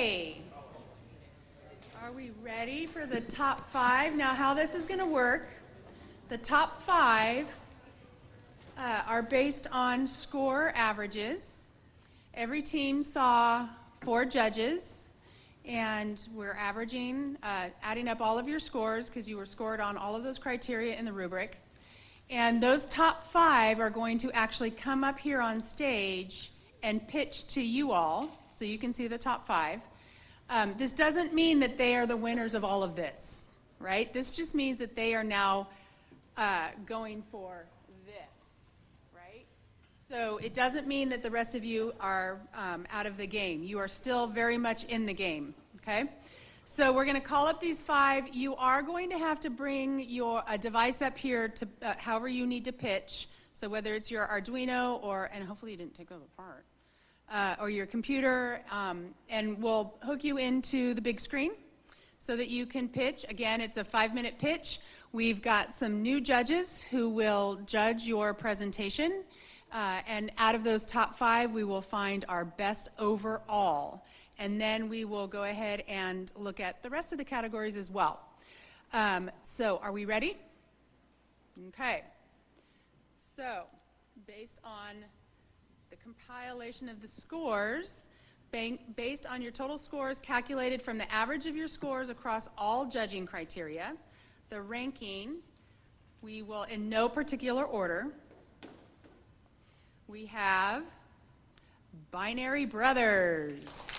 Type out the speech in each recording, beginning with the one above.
Okay. Are we ready for the top 5? Now, how this is going to work, the top 5 are based on score averages. Every team saw 4 judges, and we're averaging, adding up all of your scores because you were scored on all of those criteria in the rubric. And those top 5 are going to actually come up here on stage and pitch to you all, so you can see the top 5. This doesn't mean that they are the winners of all of this, right? This just means that they are now going for this, right? So it doesn't mean that the rest of you are out of the game. You are still very much in the game, okay? So we're going to call up these 5. You are going to have to bring your device up here to however you need to pitch. So whether it's your Arduino or, and hopefully you didn't take those apart, or your computer, and we'll hook you into the big screen so that you can pitch. Again, it's a 5-minute pitch. We've got some new judges who will judge your presentation, and out of those top 5, we will find our best overall. And then we will go ahead and look at the rest of the categories as well. So are we ready? Okay. So based on the compilation of the scores, based on your total scores calculated from the average of your scores across all judging criteria, the ranking, we will, in no particular order, we have Binary Brothers.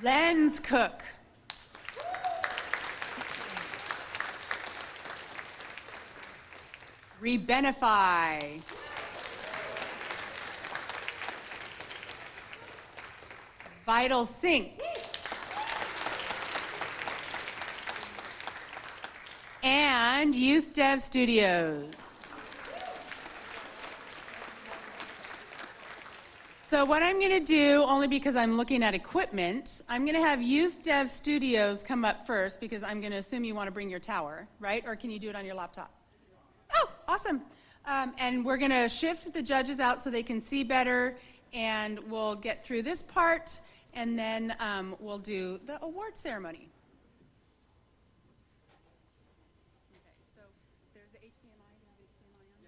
Lens Cook. Rebenify. Vital Sync. And Youth Dev Studios. So what I'm going to do, only because I'm looking at equipment, I'm going to have Youth Dev Studios come up first because I'm going to assume you want to bring your tower, right? Or can you do it on your laptop? Oh, awesome. And we're going to shift the judges out so they can see better, and we'll get through this part, and then we'll do the award ceremony. Okay, so there's the HDMI. Do you have HDMI on there?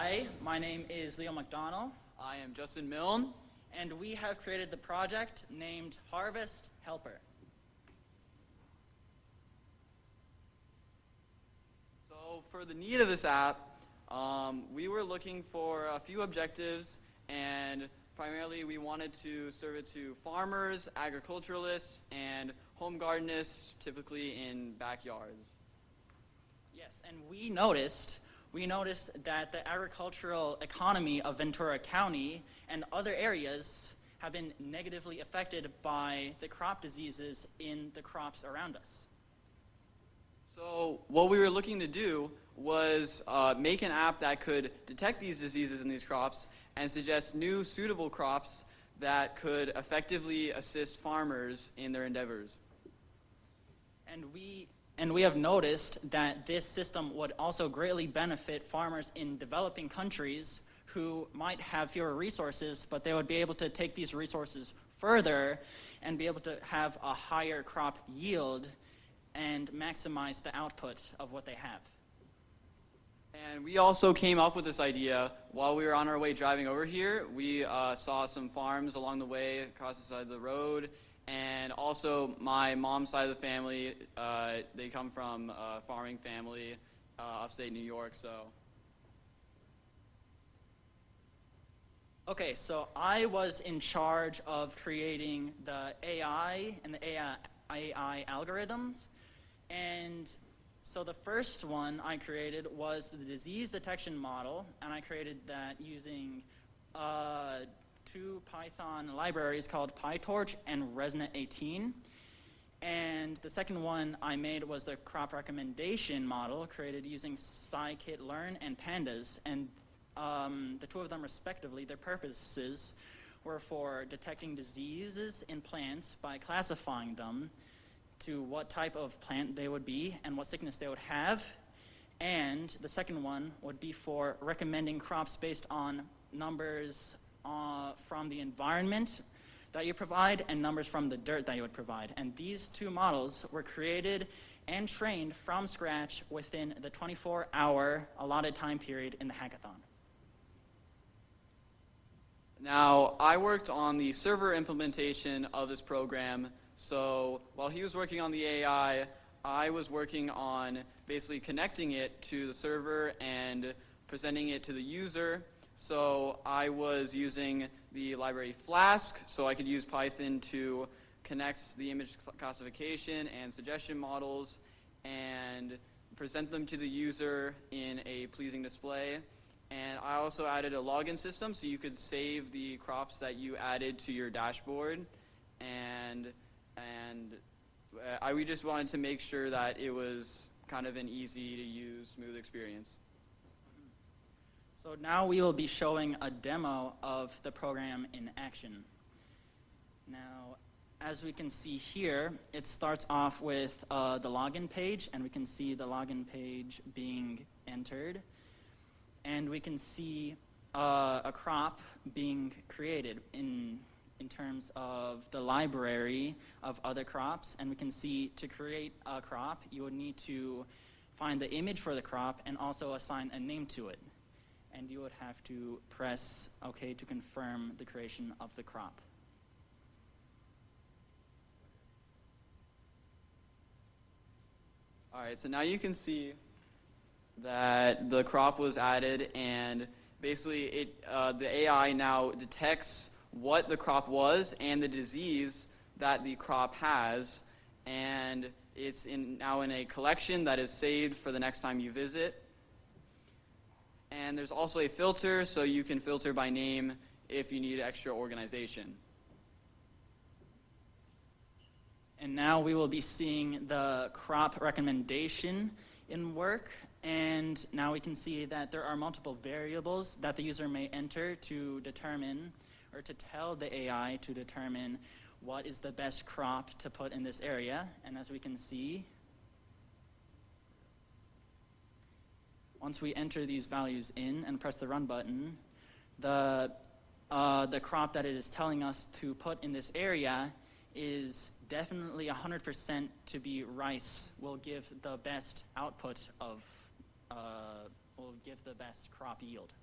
Hi, my name is Leo McDonald. I am Justin Milne. And we have created the project named Harvest Helper. So for the need of this app, we were looking for a few objectives, and primarily we wanted to serve it to farmers, agriculturalists, and home gardenists, typically in backyards. Yes, and we noticed that the agricultural economy of Ventura County and other areas have been negatively affected by the crop diseases in the crops around us. So what we were looking to do was make an app that could detect these diseases in these crops and suggest new suitable crops that could effectively assist farmers in their endeavors. And we have noticed that this system would also greatly benefit farmers in developing countries who might have fewer resources, but they would be able to take these resources further and be able to have a higher crop yield and maximize the output of what they have. And we also came up with this idea while we were on our way driving over here. We saw some farms along the way across the side of the road. And also my mom's side of the family, they come from a farming family, upstate New York, so. Okay, so I was in charge of creating the AI and the AI algorithms. And so the first one I created was the disease detection model, and I created that using two Python libraries called PyTorch and ResNet18. And the second one I made was the crop recommendation model created using scikit-learn and pandas. And the two of them respectively, their purposes were for detecting diseases in plants by classifying them to what type of plant they would be and what sickness they would have. And the second one would be for recommending crops based on numbers from the environment that you provide and numbers from the dirt that you would provide. And these two models were created and trained from scratch within the 24-hour allotted time period in the hackathon. Now, I worked on the server implementation of this program, so while he was working on the AI, I was working on basically connecting it to the server and presenting it to the user. So I was using the library Flask, so I could use Python to connect the image classification and suggestion models and present them to the user in a pleasing display. And I also added a login system so you could save the crops that you added to your dashboard. We just wanted to make sure that it was kind of an easy to use, smooth experience. So now we will be showing a demo of the program in action. Now, as we can see here, it starts off with the login page, and we can see the login page being entered. And we can see a crop being created in terms of the library of other crops. And we can see to create a crop, you would need to find the image for the crop and also assign a name to it. And you would have to press OK to confirm the creation of the crop. All right, so now you can see that the crop was added, and basically the AI now detects what the crop was and the disease that the crop has, and it's now in a collection that is saved for the next time you visit. And there's also a filter, so you can filter by name if you need extra organization. And now we will be seeing the crop recommendation in work. And now we can see that there are multiple variables that the user may enter to determine, or to tell the AI to determine what is the best crop to put in this area. And as we can see, once we enter these values in and press the run button, the crop that it is telling us to put in this area is definitely 100% to be rice. Will give the best output of, will give the best crop yield.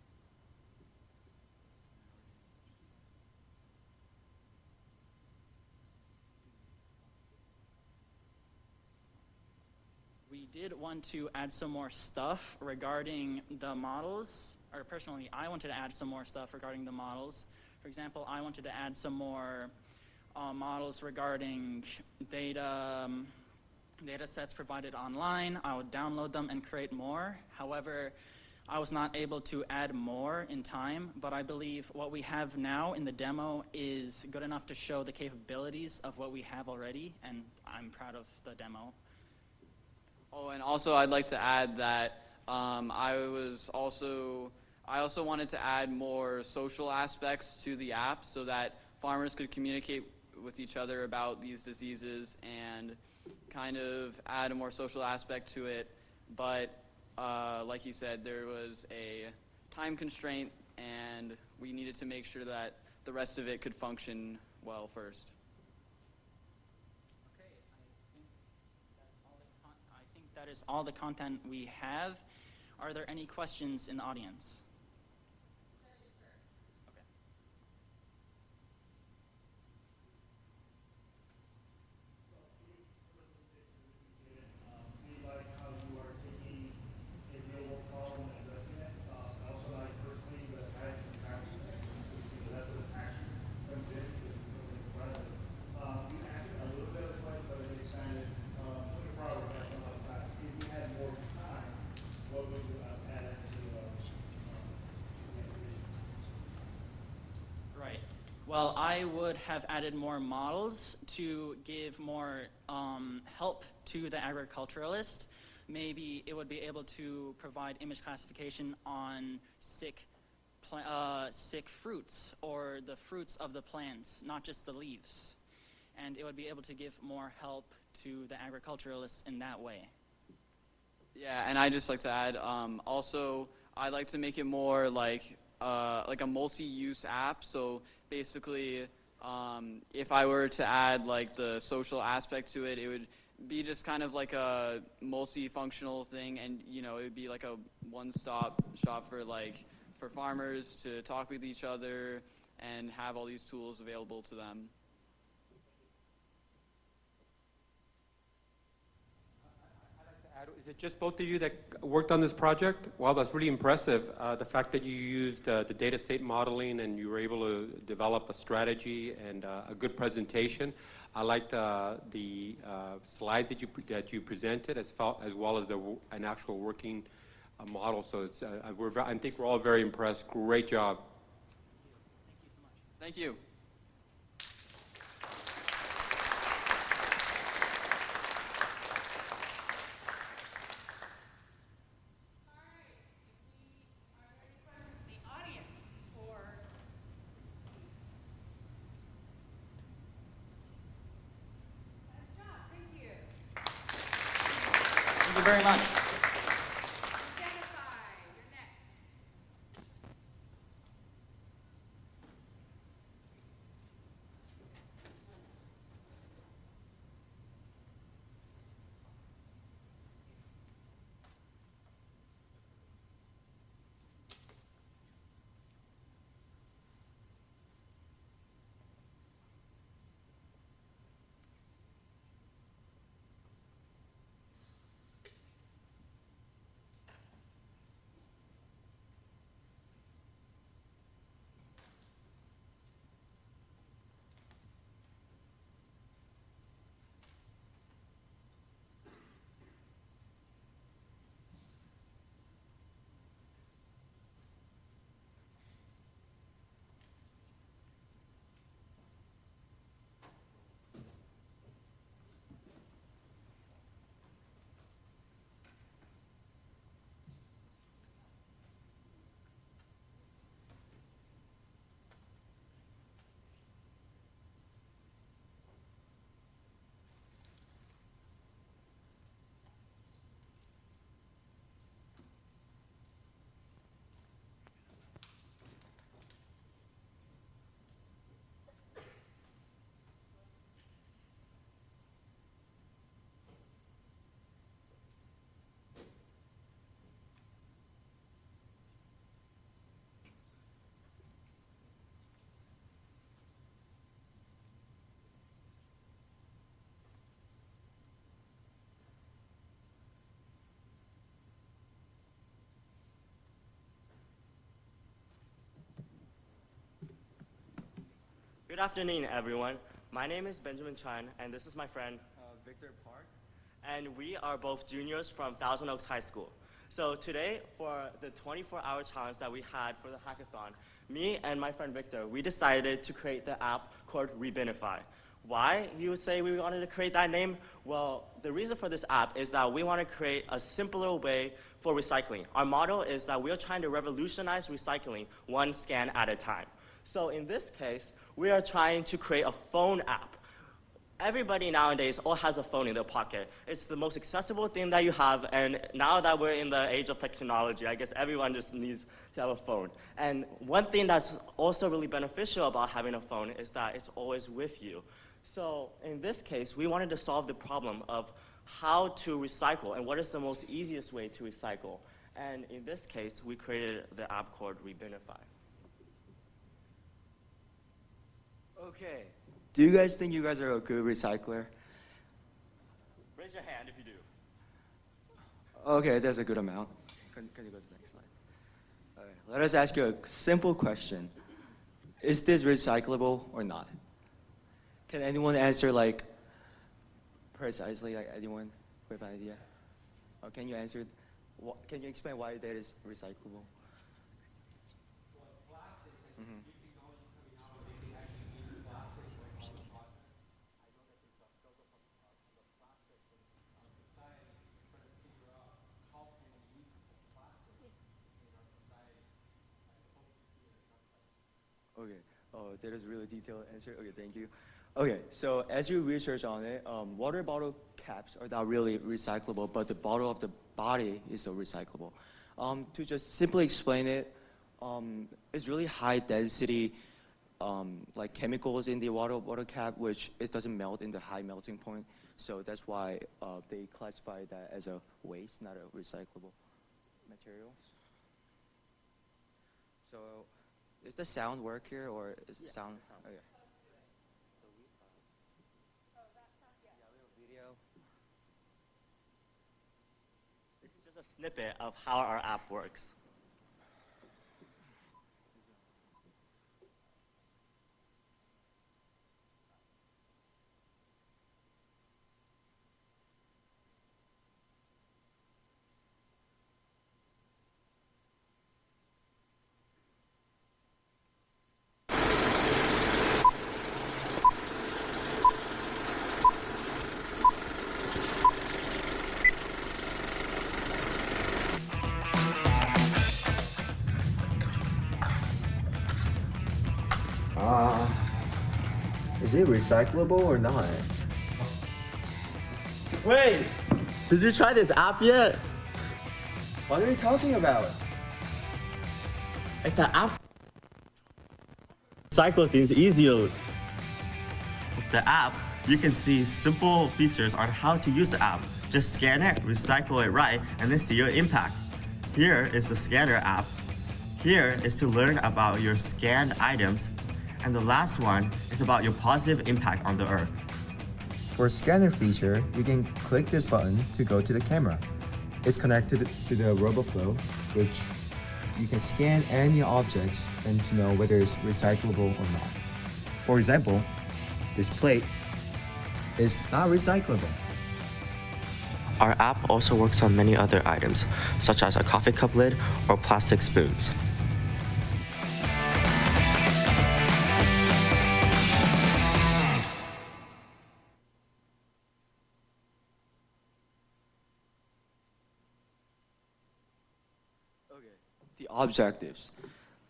We did want to add some more stuff regarding the models, or personally, I wanted to add some more stuff regarding the models. For example, I wanted to add some more models regarding data sets provided online. I would download them and create more. However, I was not able to add more in time, but I believe what we have now in the demo is good enough to show the capabilities of what we have already, and I'm proud of the demo. Oh, and also I'd like to add that I also wanted to add more social aspects to the app so that farmers could communicate with each other about these diseases and kind of add a more social aspect to it. But like he said, there was a time constraint, and we needed to make sure that the rest of it could function well first. Okay, I think that is all the content we have. Are there any questions in the audience? Right. Well, I would have added more models to give more help to the agriculturalist. Maybe it would be able to provide image classification on sick fruits or the fruits of the plants, not just the leaves. And it would be able to give more help to the agriculturalists in that way. Yeah, and I'd just like to add, also, I'd like to make it more like a multi-use app. So basically, if I were to add like the social aspect to it, it would be just kind of like a multi-functional thing, and it would be like a one-stop shop for farmers to talk with each other and have all these tools available to them. Is it just both of you that worked on this project? Wow, that's really impressive. The fact that you used the data state modeling and you were able to develop a strategy and a good presentation. I liked the slides that you presented, as well as an actual working model. So it's, I think we're all very impressed. Great job. Thank you. Thank you very much. Good afternoon, everyone. My name is Benjamin Chan, and this is my friend, Victor Park. And we are both juniors from Thousand Oaks High School. So today, for the 24-hour challenge that we had for the hackathon, me and my friend Victor, we decided to create the app called Rebinify. Why you would say we wanted to create that name? Well, the reason for this app is that we want to create a simpler way for recycling. Our motto is that we are trying to revolutionize recycling one scan at a time. So in this case, we are trying to create a phone app. Everybody nowadays all has a phone in their pocket. It's the most accessible thing that you have, and now that we're in the age of technology, I guess everyone just needs to have a phone. And one thing that's also really beneficial about having a phone is that it's always with you. So in this case, we wanted to solve the problem of how to recycle and what is the most easiest way to recycle. And in this case, we created the app called Rebinify. Okay. Do you guys think you guys are a good recycler? Raise your hand if you do. Okay, that's a good amount. Can you go to the next slide? All right, let us ask you a simple question. Is this recyclable or not? Can anyone answer like precisely, like anyone with an idea? Or can you answer, can you explain why that is recyclable? Well, it's plastic. Mm-hmm. Okay. Oh, that is a really detailed answer. Okay, thank you. Okay, so as you research on it, water bottle caps are not really recyclable, but the bottle of the body is recyclable. To just simply explain it, it's really high density like chemicals in the water bottle cap, which it doesn't melt in the high melting point. So that's why they classify that as a waste, not a recyclable material. So, is the sound work here, or is it sound? Oh, yeah. Video. This is just a snippet of how our app works. Is it recyclable or not? Wait, did you try this app yet? What are you talking about? It's an app. Recycle things easier. With the app, you can see simple features on how to use the app. Just scan it, recycle it right, and then see your impact. Here is the scanner app. Here is to learn about your scanned items. And the last one is about your positive impact on the earth. For scanner feature, you can click this button to go to the camera. It's connected to the RoboFlow, which you can scan any objects and to know whether it's recyclable or not. For example, this plate is not recyclable. Our app also works on many other items, such as a coffee cup lid or plastic spoons. The objectives.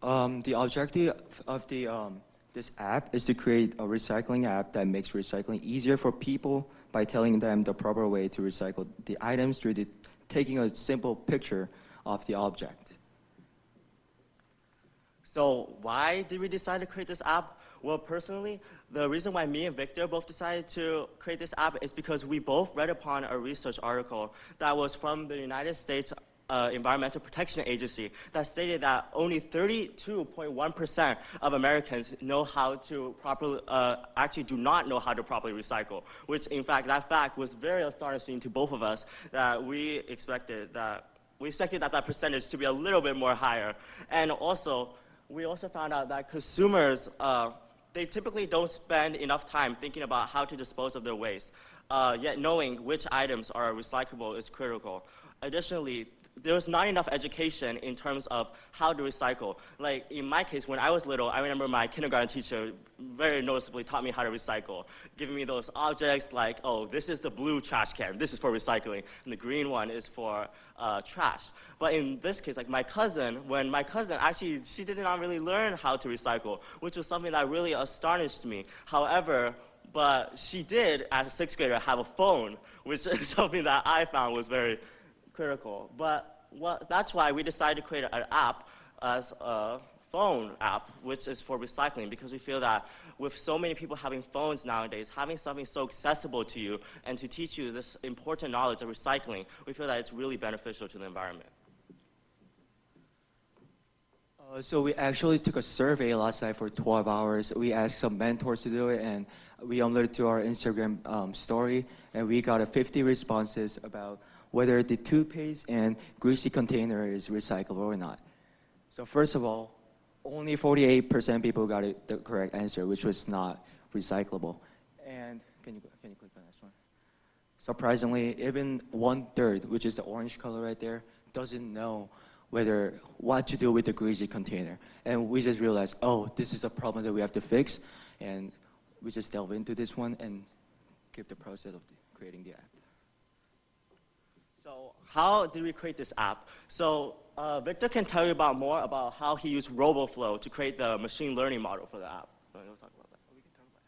The objective of this app is to create a recycling app that makes recycling easier for people by telling them the proper way to recycle the items through taking a simple picture of the object. So why did we decide to create this app? Well, personally, the reason why me and Victor both decided to create this app is because we both read upon a research article that was from the United States Environmental Protection Agency that stated that only 32.1% of Americans know how to properly, actually do not know how to properly recycle, which in fact, that fact was very astonishing to both of us that we expected that percentage to be a little bit more higher. And also, we also found out that consumers they typically don't spend enough time thinking about how to dispose of their waste. Yet knowing which items are recyclable is critical. Additionally, there's not enough education in terms of how to recycle. Like in my case, when I was little, I remember my kindergarten teacher very noticeably taught me how to recycle, giving me those objects like, oh, this is the blue trash can, this is for recycling, and the green one is for trash. But in this case, like my cousin, actually, she did not really learn how to recycle, which was something that really astonished me. However, but she did, as a sixth grader, have a phone, which is something that I found was very critical. But that's why we decided to create an app as a phone app, which is for recycling, because we feel that with so many people having phones nowadays, having something so accessible to you and to teach you this important knowledge of recycling, we feel that it's really beneficial to the environment. So we actually took a survey last night for 12 hours. We asked some mentors to do it, and we uploaded to our Instagram story, and we got 50 responses about whether the toothpaste and greasy container is recyclable or not. So first of all, only 48% people got the correct answer, which was not recyclable. And can you click the next one? Surprisingly, even 1/3, which is the orange color right there, doesn't know what to do with the greasy container. And we just realized, oh, this is a problem that we have to fix. And we just delve into this one and keep the process of creating the app. So how did we create this app? So Victor can tell you more about how he used RoboFlow to create the machine learning model for the app. So we'll talk about that. We can talk about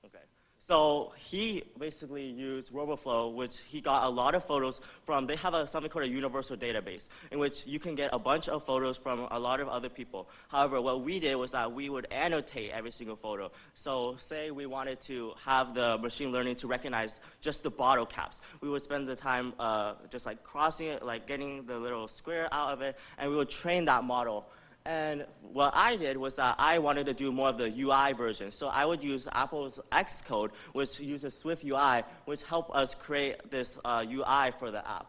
it. Okay. So he basically used RoboFlow, which he got a lot of photos from. They have something called a universal database, in which you can get a bunch of photos from a lot of other people. However, what we did was that we would annotate every single photo. So say we wanted to have the machine learning to recognize just the bottle caps. We would spend the time just like crossing it, like getting the little square out of it, and we would train that model. And what I did was that I wanted to do more of the UI version. So I would use Apple's Xcode, which uses Swift UI, which helped us create this UI for the app.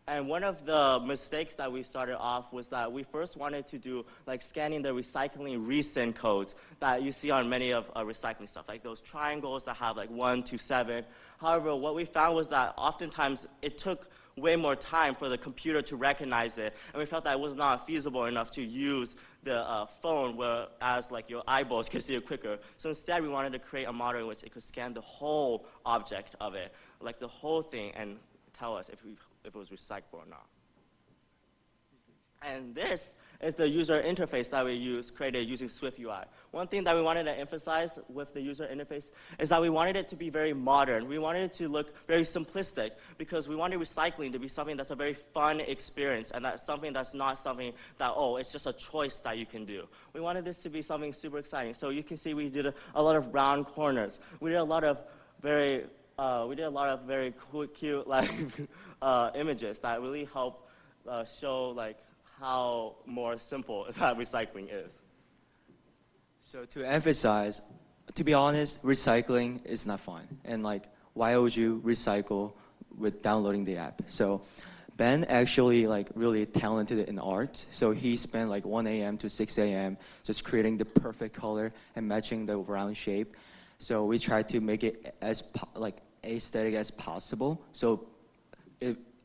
And one of the mistakes that we started off was that we first wanted to do like scanning the recycling recent codes that you see on many of recycling stuff, like those triangles that have like 1 to 7. However, what we found was that oftentimes it took way more time for the computer to recognize it, and we felt that it was not feasible enough to use the phone, whereas like your eyeballs could see it quicker. So instead, we wanted to create a model in which it could scan the whole object of it, like the whole thing, and tell us if it was recyclable or not. And this is the user interface that we created using Swift UI. One thing that we wanted to emphasize with the user interface is that we wanted it to be very modern. We wanted it to look very simplistic because we wanted recycling to be something that's a very fun experience, and that's something that's not something that, oh, it's just a choice that you can do. We wanted this to be something super exciting. So you can see we did a lot of round corners. We did a lot of very cute like images that really help show like how more simple that recycling is. So to emphasize, to be honest, recycling is not fun. And like, why would you recycle with downloading the app? So Ben actually like really talented in art. So he spent like 1 a.m. to 6 a.m. just creating the perfect color and matching the round shape. So we tried to make it as like aesthetic as possible. So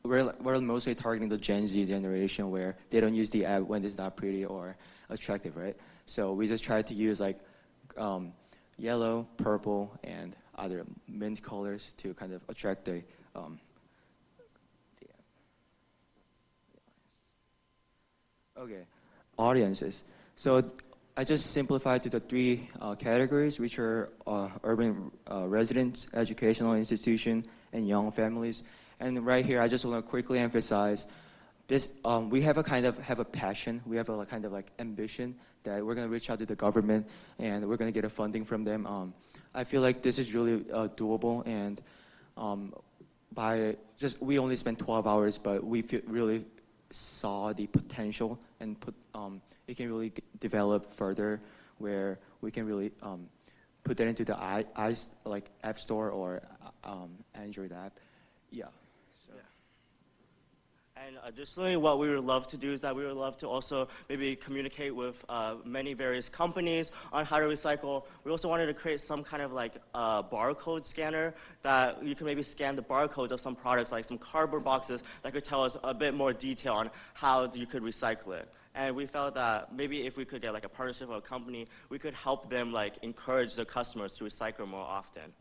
we're mostly targeting the Gen Z generation where they don't use the app when it's not pretty or attractive, right? So we just try to use like yellow, purple, and other mint colors to kind of attract the audiences. So I just simplified to the 3 categories, which are urban residents, educational institution, and young families. And right here, I just want to quickly emphasize this. We have a passion. We have a kind of like ambition that we're going to reach out to the government and we're going to get a funding from them. I feel like this is really doable, and we only spent 12 hours, but we really saw the potential and it can really develop further where we can really put that into the like App Store or Android app. Yeah. So. Yeah. And additionally, what we would love to do is that we would love to also maybe communicate with many various companies on how to recycle. We also wanted to create some kind of like barcode scanner that you can maybe scan the barcodes of some products, like some cardboard boxes, that could tell us a bit more detail on how you could recycle it. And we felt that maybe if we could get like a partnership with a company, we could help them like encourage their customers to recycle more often.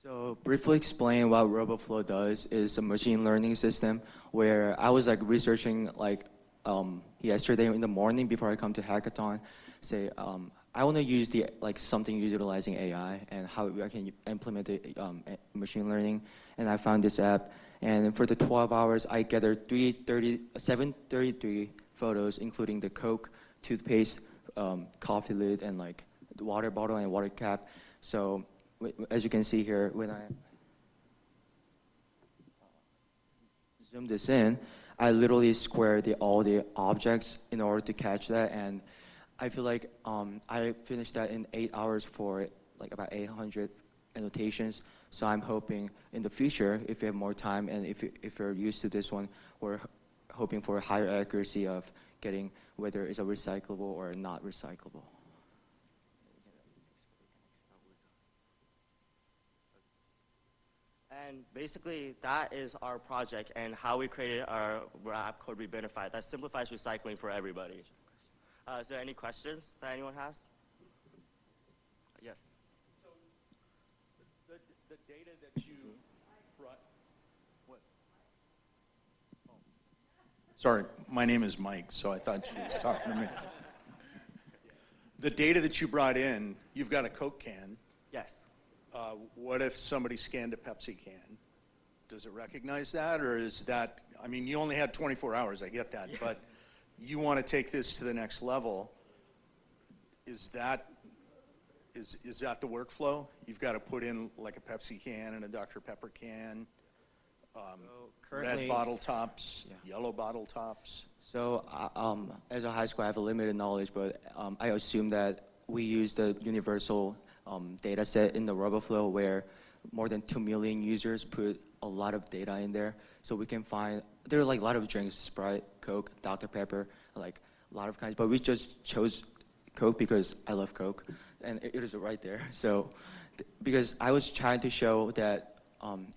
So briefly explain what RoboFlow does is a machine learning system where I was like researching like yesterday in the morning before I come to Hackathon, say I want to use the like something utilizing AI and how I can implement the machine learning, and I found this app. And for the 12 hours, I gathered 733 photos, including the Coke, toothpaste, coffee lid, and like the water bottle and water cap. So as you can see here, when I zoom this in, I literally squared all the objects in order to catch that, and I feel like I finished that in 8 hours for like about 800 annotations. So I'm hoping in the future, if you have more time and if you're used to this one, we're hoping for a higher accuracy of getting whether it's a recyclable or not recyclable. And basically, that is our project and how we created our app called Rebinify. That simplifies recycling for everybody. Is there any questions that anyone has? Yes. So the data that you brought, what? Oh. Sorry, my name is Mike, so I thought she was talking to me. The data that you brought in, you've got a Coke can. Yes. What if somebody scanned a Pepsi can? Does it recognize that, or is that, I mean, you only had 24 hours, I get that, yes. But you want to take this to the next level. Is that the workflow? You've got to put in like a Pepsi can and a Dr. Pepper can, red bottle tops, yeah. Yellow bottle tops. So as a high school, I have a limited knowledge, but I assume that we use the universal data set in the RoboFlow where more than 2 million users put a lot of data in there. So we can find, there are like a lot of drinks, Sprite, Coke, Dr. Pepper, like a lot of kinds, but we just chose Coke because I love Coke, and it is right there. So, because I was trying to show that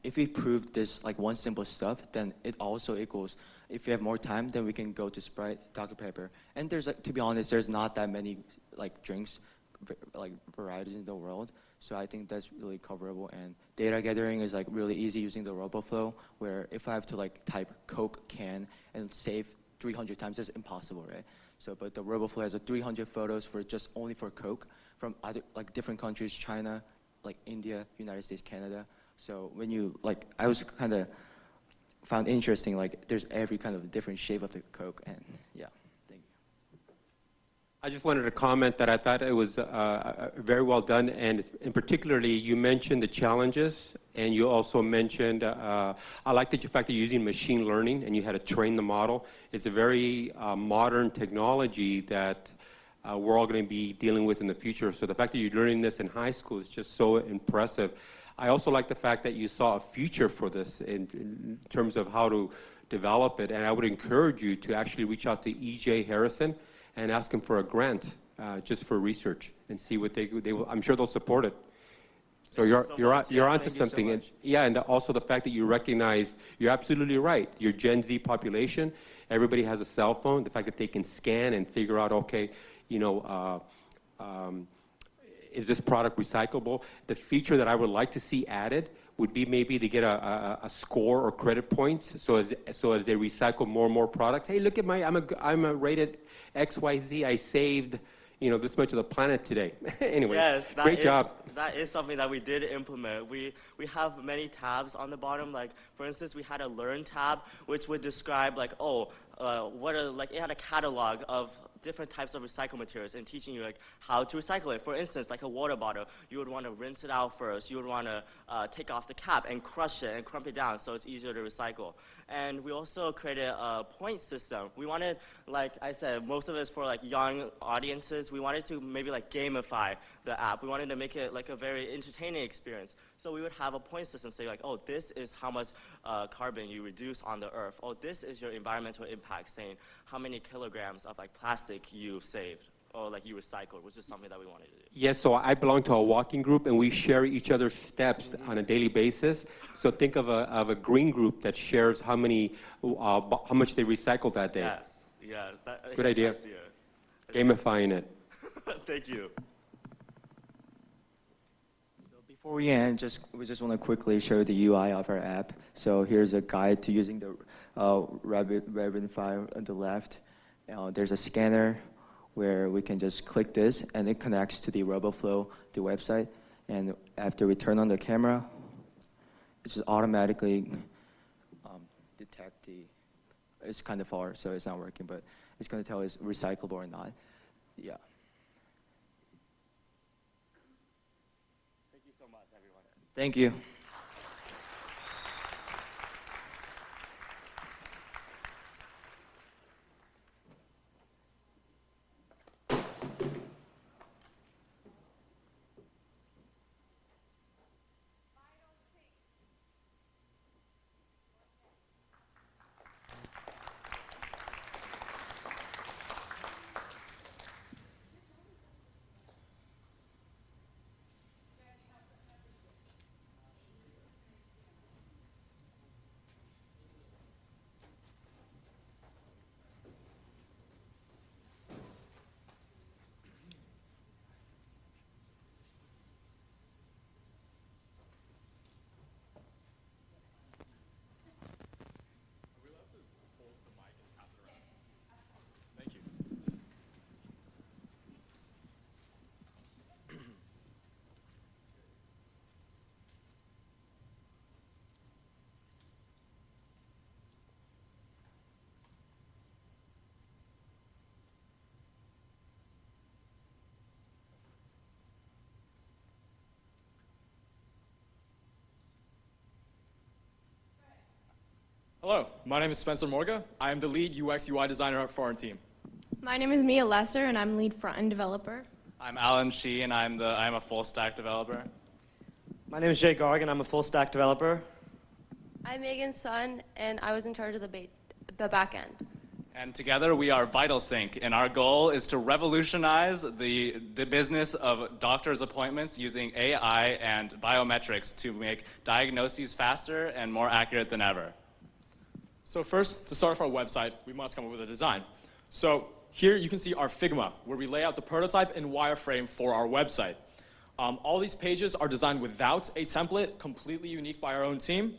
if we prove this like one simple stuff, then it also equals, if you have more time, then we can go to Sprite, Dr. Pepper. And there's like, to be honest, there's not that many like drinks, like varieties in the world. So I think that's really coverable, and data gathering is like really easy using the RoboFlow, where if I have to like type Coke can and save 300 times, that's impossible, right? So, but the RoboFlow has 300 photos for just only for Coke from other like different countries, China, like India, United States, Canada. So when you like, I was kind of found interesting, like there's every kind of different shape of the Coke, and yeah. I just wanted to comment that I thought it was very well done, and in particularly you mentioned the challenges, and you also mentioned, I like the fact that you're using machine learning and you had to train the model. It's a very modern technology that we're all going to be dealing with in the future. So the fact that you're learning this in high school is just so impressive. I also like the fact that you saw a future for this in terms of how to develop it, and I would encourage you to actually reach out to E.J. Harrison and ask them for a grant just for research and see what they will. I'm sure they'll support it. So you're onto something. And yeah, and also the fact that you recognize, you're absolutely right. Your Gen Z population, everybody has a cell phone. The fact that they can scan and figure out, okay, you know, is this product recyclable? The feature that I would like to see added would be maybe to get a score or credit points, so as they recycle more and more products. Hey, look at I'm a rated XYZ. I saved, this much of the planet today. Anyway, Yes, great job. That is something that we did implement. We have many tabs on the bottom. Like, for instance, we had a Learn tab, which would describe, like, it had a catalog of different types of recycled materials and teaching you like how to recycle it. For instance, like a water bottle, you would want to rinse it out first. You would want to take off the cap and crush it and crump it down so it's easier to recycle. And we also created a point system. We wanted, like I said, most of it is for like young audiences. We wanted to maybe like gamify the app. We wanted to make it like a very entertaining experience. So we would have a point system say like, oh, this is how much carbon you reduce on the earth. Oh, this is your environmental impact, saying how many kilograms of like plastic you saved or like you recycled, which is something that we wanted to do. Yes, so I belong to a walking group, and we share each other's steps on a daily basis. So think of a green group that shares how much they recycled that day. Yes, yeah. Good idea. Gamifying it. Thank you. Before we end, we just want to quickly show the UI of our app. So here's a guide to using the Rabbit file on the left. There's a scanner where we can just click this, and it connects to the RoboFlow, the website. And after we turn on the camera, it just automatically detect it's kind of far, so it's not working, but it's going to tell it's recyclable or not. Yeah. Thank you so much, everyone. Thank you. Hello, my name is Spencer Morga. I am the lead UX UI designer for our team. My name is Mia Lesser, and I'm lead front-end developer. I'm Alan Shee, and I'm a full-stack developer. My name is Jay Garg, and I'm a full-stack developer. I'm Megan Sun, and I was in charge of the back end. And together we are VitalSync, and our goal is to revolutionize the business of doctors' appointments using AI and biometrics to make diagnoses faster and more accurate than ever. So first, to start off our website, we must come up with a design. So here you can see our Figma, where we lay out the prototype in wireframe for our website. All these pages are designed without a template, completely unique by our own team.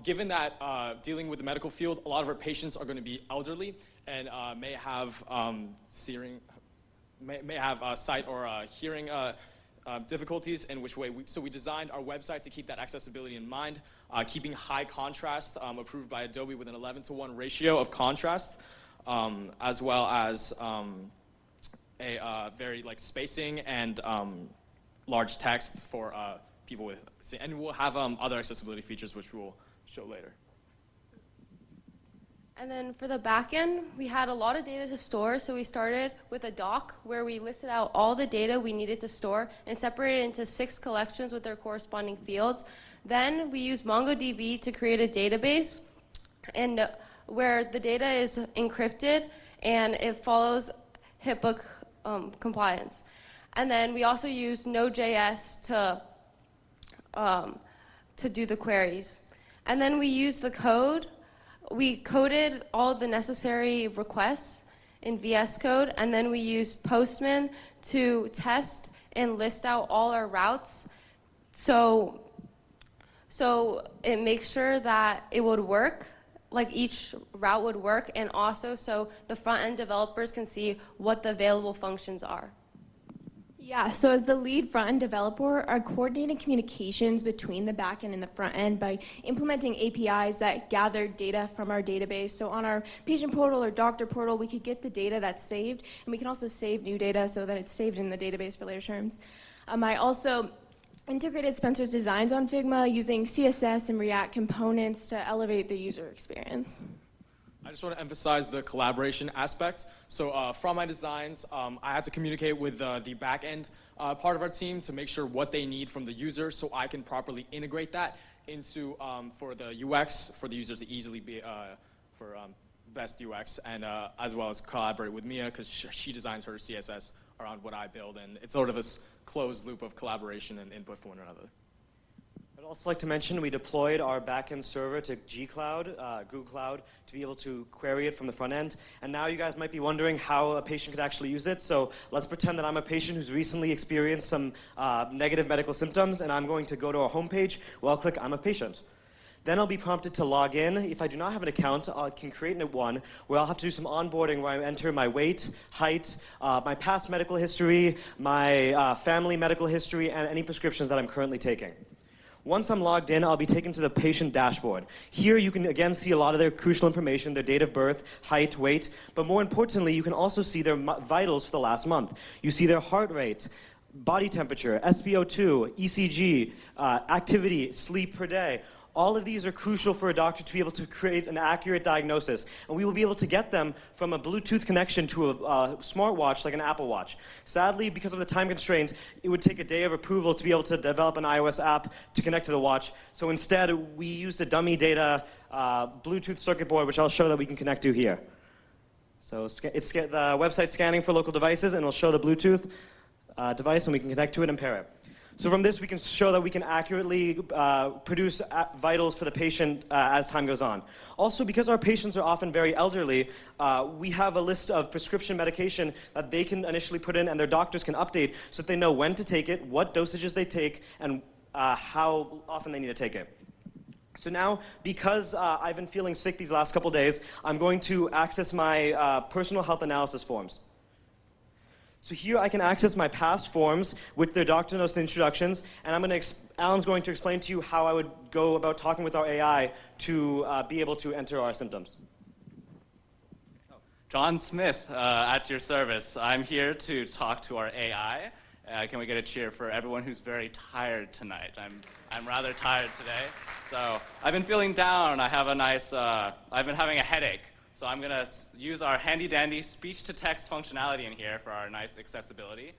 Given that dealing with the medical field, a lot of our patients are going to be elderly and may have sight or hearing difficulties, in which way so we designed our website to keep that accessibility in mind, keeping high contrast, approved by Adobe with an 11:1 ratio of contrast, as well as a very spacing and large text for people with, and we'll have other accessibility features which we'll show later. And then for the back end, we had a lot of data to store, so we started with a doc where we listed out all the data we needed to store and separated it into 6 collections with their corresponding fields. Then we used MongoDB to create a database and where the data is encrypted and it follows HIPAA compliance. And then we also used Node.js to do the queries. And then we used the code. We coded all the necessary requests in VS Code, and then we used Postman to test and list out all our routes. So So it makes sure that it would work, like each route would work, and also so the front-end developers can see what the available functions are. Yeah, so as the lead front-end developer, our coordinating communications between the back-end and the front-end by implementing APIs that gather data from our database. So on our patient portal or doctor portal, we could get the data that's saved, and we can also save new data so that it's saved in the database for later terms. I also integrated Spencer's designs on Figma using CSS and React components to elevate the user experience. I just want to emphasize the collaboration aspects. So from my designs, I had to communicate with the back-end part of our team to make sure what they need from the user so I can properly integrate that into, for the UX, for the users to easily be, for best UX, and as well as collaborate with Mia because she designs her CSS around what I build, and it's sort of a closed loop of collaboration and input from one another. I'd also like to mention we deployed our backend server to G-Cloud, Google Cloud, to be able to query it from the front end. And now you guys might be wondering how a patient could actually use it. So let's pretend that I'm a patient who's recently experienced some negative medical symptoms, and I'm going to go to our homepage where I'll click I'm a patient. Then I'll be prompted to log in. If I do not have an account, I can create one where I'll have to do some onboarding where I enter my weight, height, my past medical history, my family medical history, and any prescriptions that I'm currently taking. Once I'm logged in, I'll be taken to the patient dashboard. Here you can again see a lot of their crucial information, their date of birth, height, weight, but more importantly, you can also see their vitals for the last month. You see their heart rate, body temperature, SpO2, ECG, activity, sleep per day. All of these are crucial for a doctor to be able to create an accurate diagnosis. And we will be able to get them from a Bluetooth connection to a smartwatch like an Apple Watch. Sadly, because of the time constraints, it would take a day of approval to be able to develop an iOS app to connect to the watch. So instead, we used a dummy data Bluetooth circuit board, which I'll show that we can connect to here. So it's the website scanning for local devices, and it'll show the Bluetooth device, and we can connect to it and pair it. So from this, we can show that we can accurately produce vitals for the patient as time goes on. Also, because our patients are often very elderly, we have a list of prescription medication that they can initially put in and their doctors can update so that they know when to take it, what dosages they take, and how often they need to take it. So now, because I've been feeling sick these last couple days, I'm going to access my personal health analysis forms. So here I can access my past forms with their doctor notes and introductions, and Alan's going to explain to you how I would go about talking with our AI to be able to enter our symptoms. John Smith at your service. I'm here to talk to our AI. Can we get a cheer for everyone who's very tired tonight? I'm rather tired today. So I've been feeling down. I have a nice, I've been having a headache. So I'm going to use our handy-dandy speech-to-text functionality in here for our nice accessibility.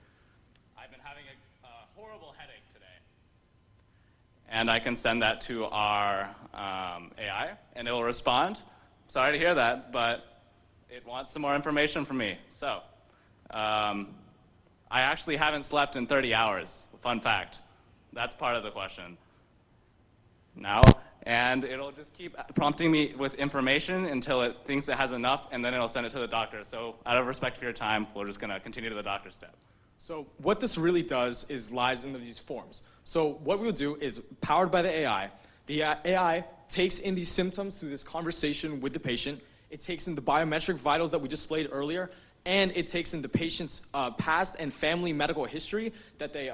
I've been having a horrible headache today. And I can send that to our AI, and it will respond. Sorry to hear that, but it wants some more information from me. So I actually haven't slept in 30 hours. Fun fact. That's part of the question. Now. And it'll just keep prompting me with information until it thinks it has enough, and then it'll send it to the doctor. So out of respect for your time, we're just going to continue to the doctor step. So what this really does is lies into these forms. So what we'll do is, powered by the AI takes in these symptoms through this conversation with the patient. It takes in the biometric vitals that we displayed earlier, and it takes in the patient's past and family medical history that they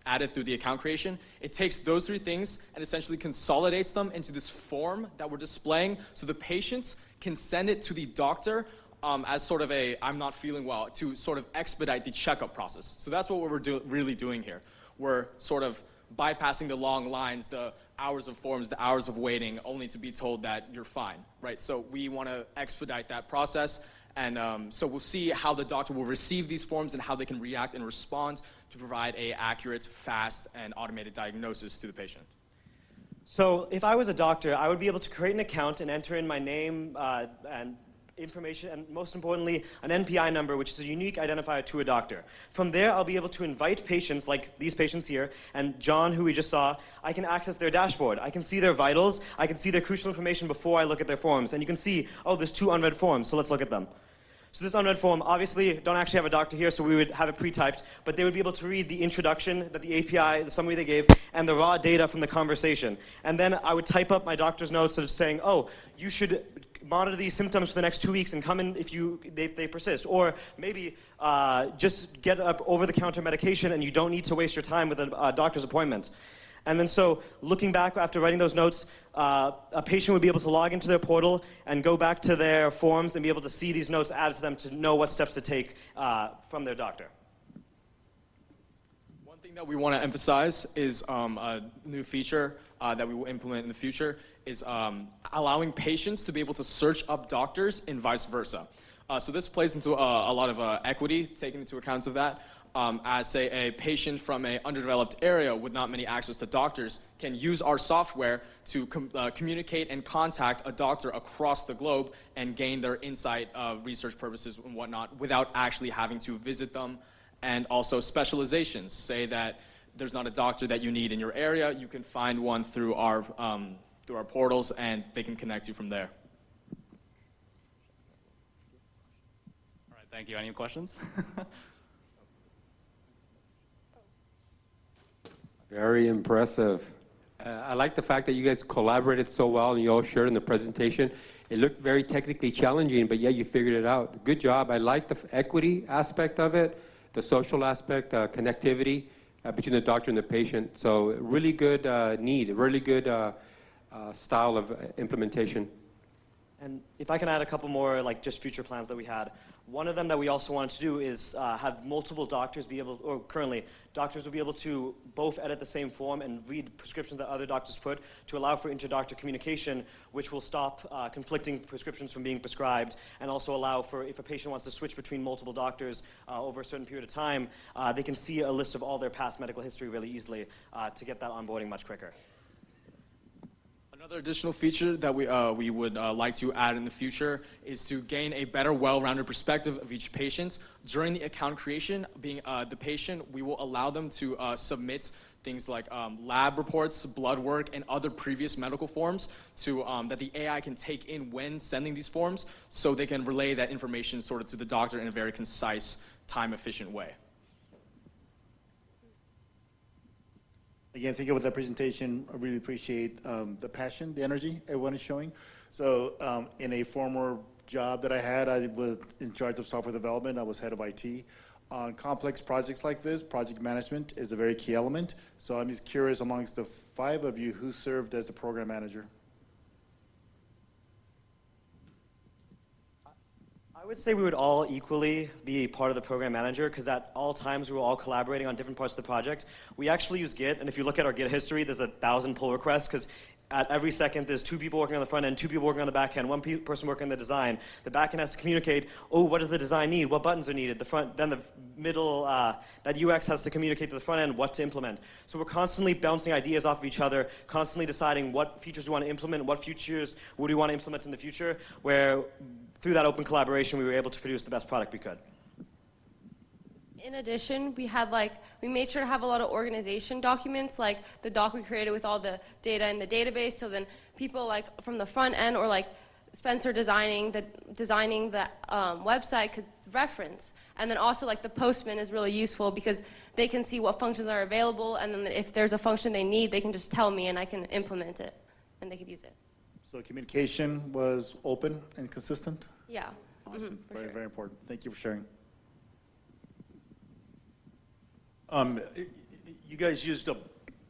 added through the account creation. It takes those three things and essentially consolidates them into this form that we're displaying so the patients can send it to the doctor as sort of a, I'm not feeling well, to sort of expedite the checkup process. So that's what we're really doing here. We're sort of bypassing the long lines, the hours of forms, the hours of waiting, only to be told that you're fine, right? So we want to expedite that process. And so we'll see how the doctor will receive these forms and how they can react and respond to provide an accurate, fast, and automated diagnosis to the patient. So if I was a doctor, I would be able to create an account and enter in my name and information, and most importantly, an NPI number, which is a unique identifier to a doctor. From there, I'll be able to invite patients, like these patients here, and John, who we just saw. I can access their dashboard. I can see their vitals. I can see their crucial information before I look at their forms. And you can see, oh, there's 2 unread forms, so let's look at them. So this unread form, obviously, don't actually have a doctor here, so we would have it pre-typed, but they would be able to read the introduction that the API, the summary they gave, and the raw data from the conversation. And then I would type up my doctor's notes of saying, oh, you should monitor these symptoms for the next 2 weeks and come in if they persist. Or maybe just get an over-the-counter medication and you don't need to waste your time with a doctor's appointment. And then so looking back after writing those notes, a patient would be able to log into their portal and go back to their forms and be able to see these notes added to them to know what steps to take from their doctor. One thing that we want to emphasize is a new feature that we will implement in the future is allowing patients to be able to search up doctors and vice versa. So this plays into a lot of equity, taking into account of that. As, say, a patient from an underdeveloped area with not many access to doctors can use our software to communicate and contact a doctor across the globe and gain their insight, research purposes and whatnot, without actually having to visit them. And also specializations. Say that there's not a doctor that you need in your area, you can find one through our portals and they can connect you from there. All right, thank you. Any questions? Very impressive. I like the fact that you guys collaborated so well and you all shared in the presentation. It looked very technically challenging, but yeah, you figured it out. Good job. I like the equity aspect of it, the social aspect, connectivity between the doctor and the patient. So really good really good style of implementation. And if I can add a couple more, like just future plans that we had. One of them that we also wanted to do is have multiple doctors be able, or currently, doctors will be able to both edit the same form and read prescriptions that other doctors put to allow for inter-doctor communication, which will stop conflicting prescriptions from being prescribed, and also allow for, if a patient wants to switch between multiple doctors over a certain period of time, they can see a list of all their past medical history really easily to get that onboarding much quicker. Another additional feature that we would like to add in the future is to gain a better, well-rounded perspective of each patient. During the account creation, being the patient, we will allow them to submit things like lab reports, blood work, and other previous medical forms to, that the AI can take in when sending these forms, so they can relay that information sort of to the doctor in a very concise, time-efficient way. Again, thank you for that presentation. I really appreciate the passion, the energy everyone is showing. So in a former job that I had, I was in charge of software development. I was head of IT. On complex projects like this, project management is a very key element. So I'm just curious, amongst the 5 of you, who served as the program manager? I would say we would all equally be part of the program manager, because at all times we were all collaborating on different parts of the project. We actually use Git, and if you look at our Git history, there's 1,000 pull requests, because at every second there's 2 people working on the front end, 2 people working on the back end, 1 person working on the design. The back end has to communicate, oh, what does the design need? What buttons are needed? The front, then the middle, that UX has to communicate to the front end what to implement. So we're constantly bouncing ideas off of each other, constantly deciding what features we want to implement, what features would we want to implement in the future, where through that open collaboration we were able to produce the best product we could. In addition, we made sure to have a lot of organization documents, like the doc we created with all the data in the database, so then people like from the front end, or like Spencer designing the website could reference. And then also like the postman is really useful because they can see what functions are available, and then if there's a function they need, they can just tell me and I can implement it and they could use it. So communication was open and consistent? Yeah. Awesome. Very, very important. Thank you for sharing. You guys used a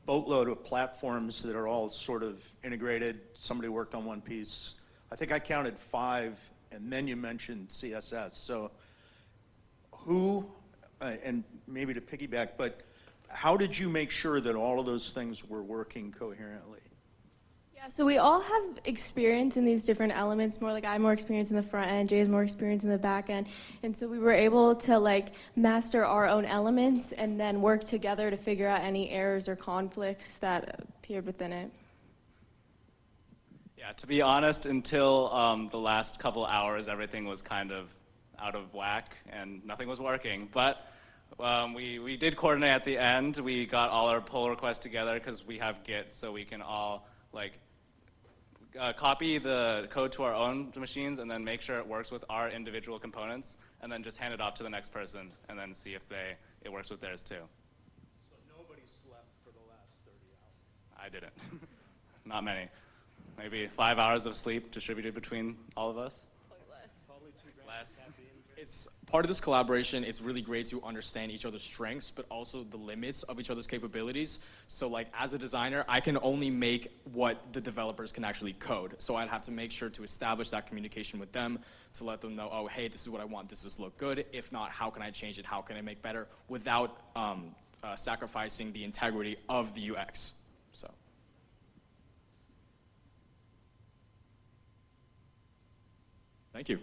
boatload of platforms that are all sort of integrated. Somebody worked on one piece. I think I counted 5, and then you mentioned CSS. So who, and maybe to piggyback, but how did you make sure that all of those things were working coherently? Yeah, so we all have experience in these different elements. More like I have more experience in the front end, Jay has more experience in the back end. And so we were able to like master our own elements and then work together to figure out any errors or conflicts that appeared within it. Yeah, to be honest, until the last couple hours, everything was kind of out of whack and nothing was working. But we did coordinate at the end. We got all our pull requests together because we have Git, so we can all like copy the code to our own machines and then make sure it works with our individual components, and then just hand it off to the next person and then see if it works with theirs too. So nobody slept for the last 30 hours? I didn't. Not many. Maybe 5 hours of sleep distributed between all of us. Probably 2 grams Less. of caffeine. It's part of this collaboration. It's really great to understand each other's strengths, but also the limits of each other's capabilities. So like as a designer, I can only make what the developers can actually code. So I'd have to make sure to establish that communication with them to let them know, oh, hey, this is what I want. Does this look good? If not, how can I change it? How can I make better without sacrificing the integrity of the UX? So. Thank you.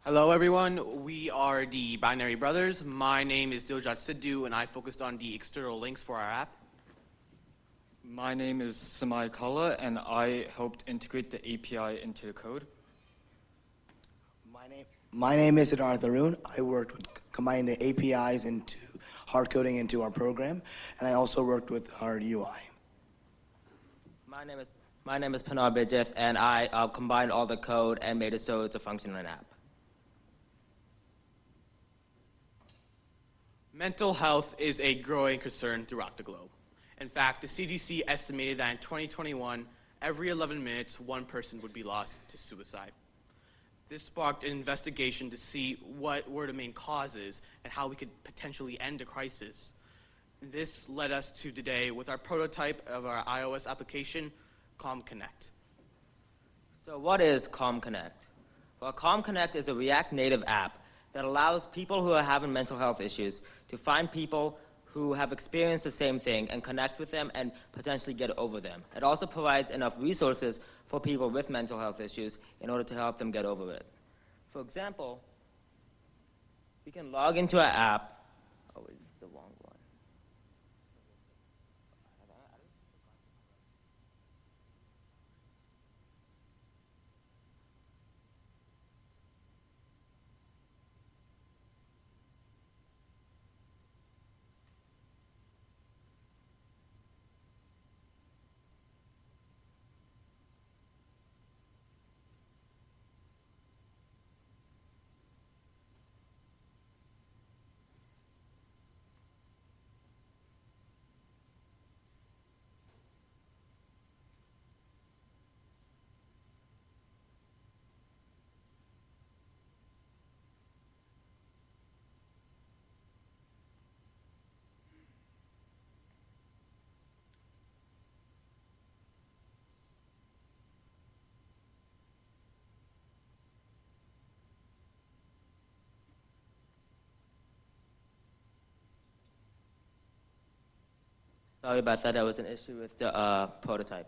Hello everyone, we are the Binary Brothers. My name is Diljot Sidhu and I focused on the external links for our app. My name is Samai Kala and I helped integrate the API into the code. My name is Siddharth Arun. I worked with combining the APIs into hard coding into our program, and I also worked with our UI. My name is Pinar Bijith, and I combined all the code and made it so it's a functional app. Mental health is a growing concern throughout the globe. In fact, the CDC estimated that in 2021, every 11 minutes, one person would be lost to suicide. This sparked an investigation to see what were the main causes and how we could potentially end the crisis. This led us to today with our prototype of our iOS application, Calm Connect. So what is Calm Connect? Well, Calm Connect is a React Native app that allows people who are having mental health issues to find people who have experienced the same thing and connect with them and potentially get over them. It also provides enough resources for people with mental health issues in order to help them get over it. For example, we can log into our app. Oh, wait, this is the wrong one. Sorry about that. There was an issue with the prototype.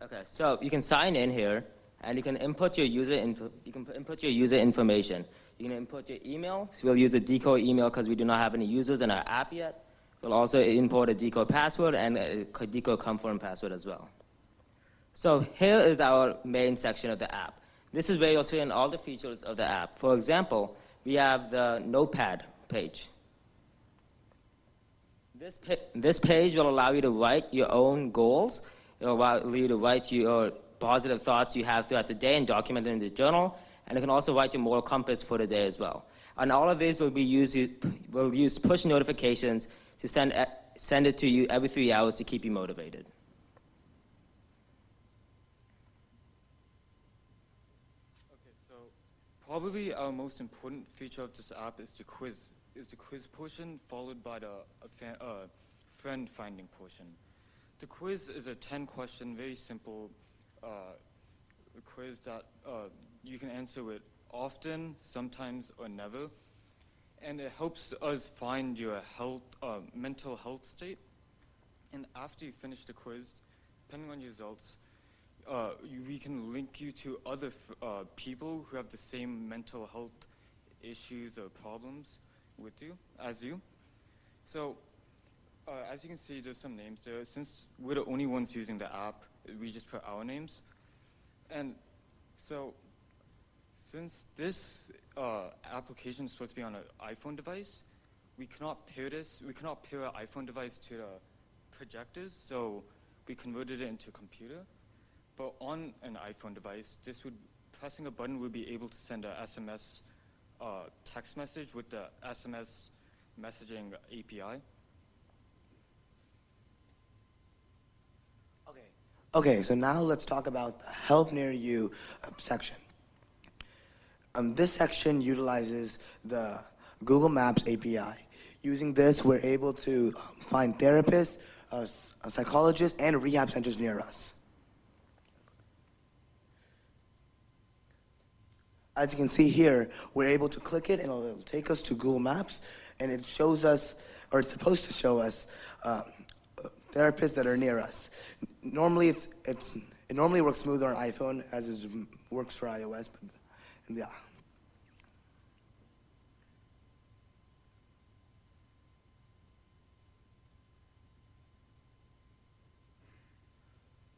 Okay, so you can sign in here, and you can input your user information. You can input your email. So we'll use a decoy email because we do not have any users in our app yet. We'll also import a decoy password and a decoy confirm password as well. So here is our main section of the app. This is where you'll see in all the features of the app. For example, we have the notepad page. This page will allow you to write your own goals. It will allow you to write your positive thoughts you have throughout the day and document them in the journal. And you can also write your moral compass for the day as well. And all of these will use push notifications to send it to you every 3 hours to keep you motivated. Okay, so probably our most important feature of this app is the quiz portion, followed by the friend finding portion. The quiz is a 10-question, very simple quiz that you can answer with often, sometimes, or never. And it helps us find your mental health state. And after you finish the quiz, depending on your results, we can link you to other people who have the same mental health issues or problems as you. So, as you can see, there's some names there. Since we're the only ones using the app, we just put our names. And so, since this application is supposed to be on an iPhone device, we cannot pair our iPhone device to the projectors, so we converted it into a computer. But on an iPhone device, pressing a button would be able to send a SMS text message with the SMS messaging API. Okay, so now let's talk about the Help Near You section. This section utilizes the Google Maps API. Using this, we're able to find therapists, psychologists, and rehab centers near us. As you can see here, we're able to click it and it'll take us to Google Maps, and it shows us, or it's supposed to show us, therapists that are near us. Normally, it normally works smoother on iPhone as it works for iOS, but yeah.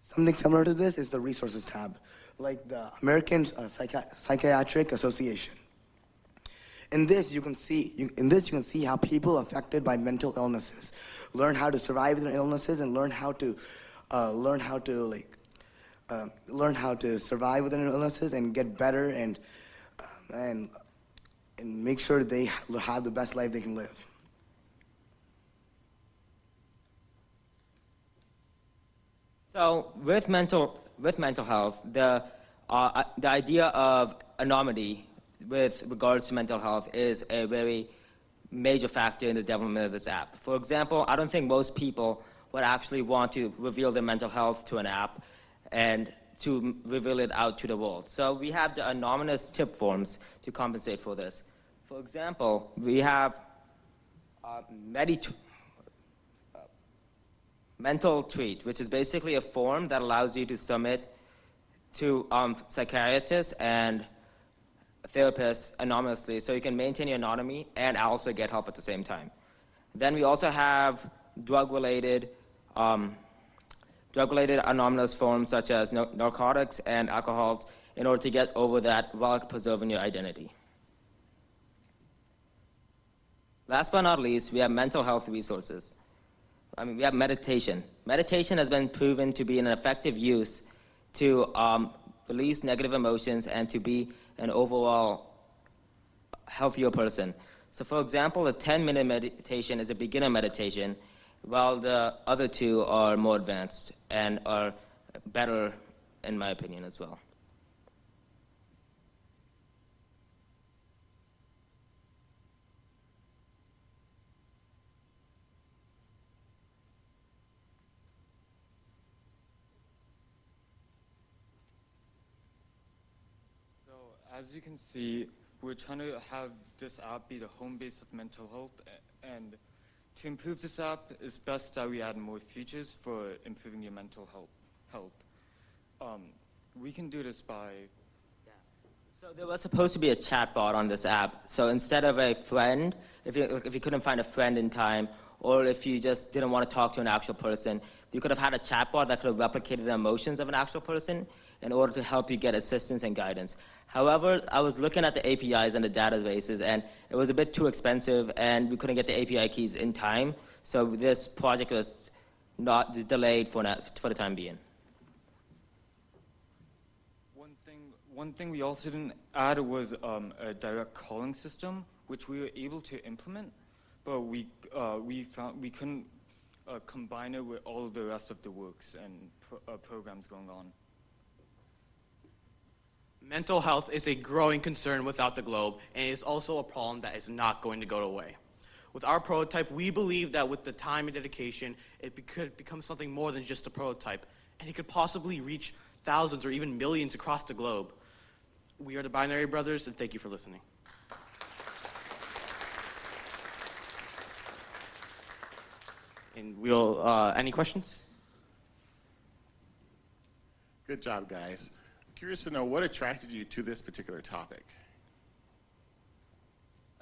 Something similar to this is the Resources tab, like the American Psychiatric Association. In this, you can see how people affected by mental illnesses learn how to survive their illnesses and learn how to survive with their illnesses and get better and make sure they have the best life they can live. So with mental health, the idea of anonymity with regards to mental health is a very major factor in the development of this app. For example, I don't think most people would actually want to reveal their mental health to an app and to reveal it out to the world. So we have the anonymous tip forms to compensate for this. For example, we have Mental Treat, which is basically a form that allows you to submit to psychiatrists and therapists anonymously, so you can maintain your anonymity and also get help at the same time. Then we also have drug-related anonymous forms such as narcotics and alcohols in order to get over that while preserving your identity. Last but not least, we have mental health resources. We have meditation. Meditation has been proven to be an effective use to release negative emotions and to be an overall healthier person. So for example, a 10-minute meditation is a beginner meditation, while the other two are more advanced and are better, in my opinion, as well. As you can see, we're trying to have this app be the home base of mental health, and To improve this app, it's best that we add more features for improving your mental health. We can do this by... So there was supposed to be a chatbot on this app. So instead of a friend, if you couldn't find a friend in time, or if you just didn't want to talk to an actual person, you could have had a chatbot that could have replicated the emotions of an actual person in order to help you get assistance and guidance. However, I was looking at the APIs and the databases, and it was a bit too expensive, and we couldn't get the API keys in time. So this project was not delayed for the time being. One thing we also didn't add was a direct calling system, which we were able to implement, but we found we couldn't combine it with all the rest of the works and programs going on. Mental health is a growing concern without the globe, and it is also a problem that is not going to go away. With our prototype, we believe that with the time and dedication, it could become something more than just a prototype, and it could possibly reach thousands or even millions across the globe. We are the Binary Brothers, and thank you for listening. And any questions? Good job, guys. Curious to know what attracted you to this particular topic.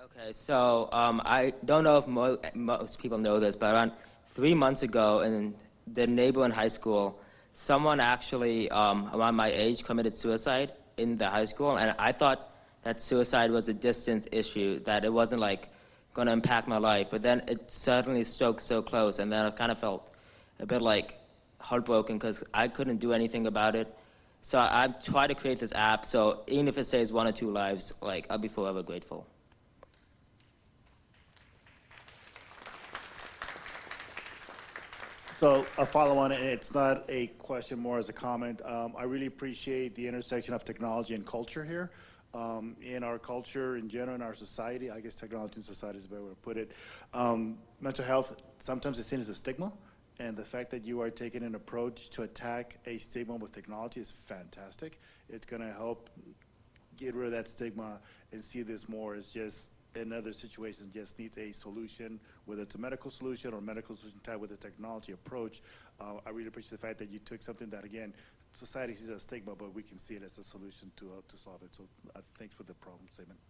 Okay, so I don't know if most people know this, but around 3 months ago in the neighborhood high school, someone actually around my age committed suicide in the high school, and I thought that suicide was a distant issue, that it wasn't like going to impact my life, but then it certainly struck so close, and then I kind of felt a bit like heartbroken because I couldn't do anything about it. So I tried to create this app, so even if it saves 1 or 2 lives, like, I'll be forever grateful. So a follow-on, and it's not a question, more as a comment. I really appreciate the intersection of technology and culture here. In our culture, in general, in our society, I guess technology and society is a better way to put it. Mental health sometimes is seen as a stigma, and the fact that you are taking an approach to attack a stigma with technology is fantastic. It's going to help get rid of that stigma and see this more as just another situation just needs a solution, whether it's a medical solution or medical solution tied with a technology approach. I really appreciate the fact that you took something that, again, society sees as a stigma, but we can see it as a solution to solve it. So thanks for the problem statement.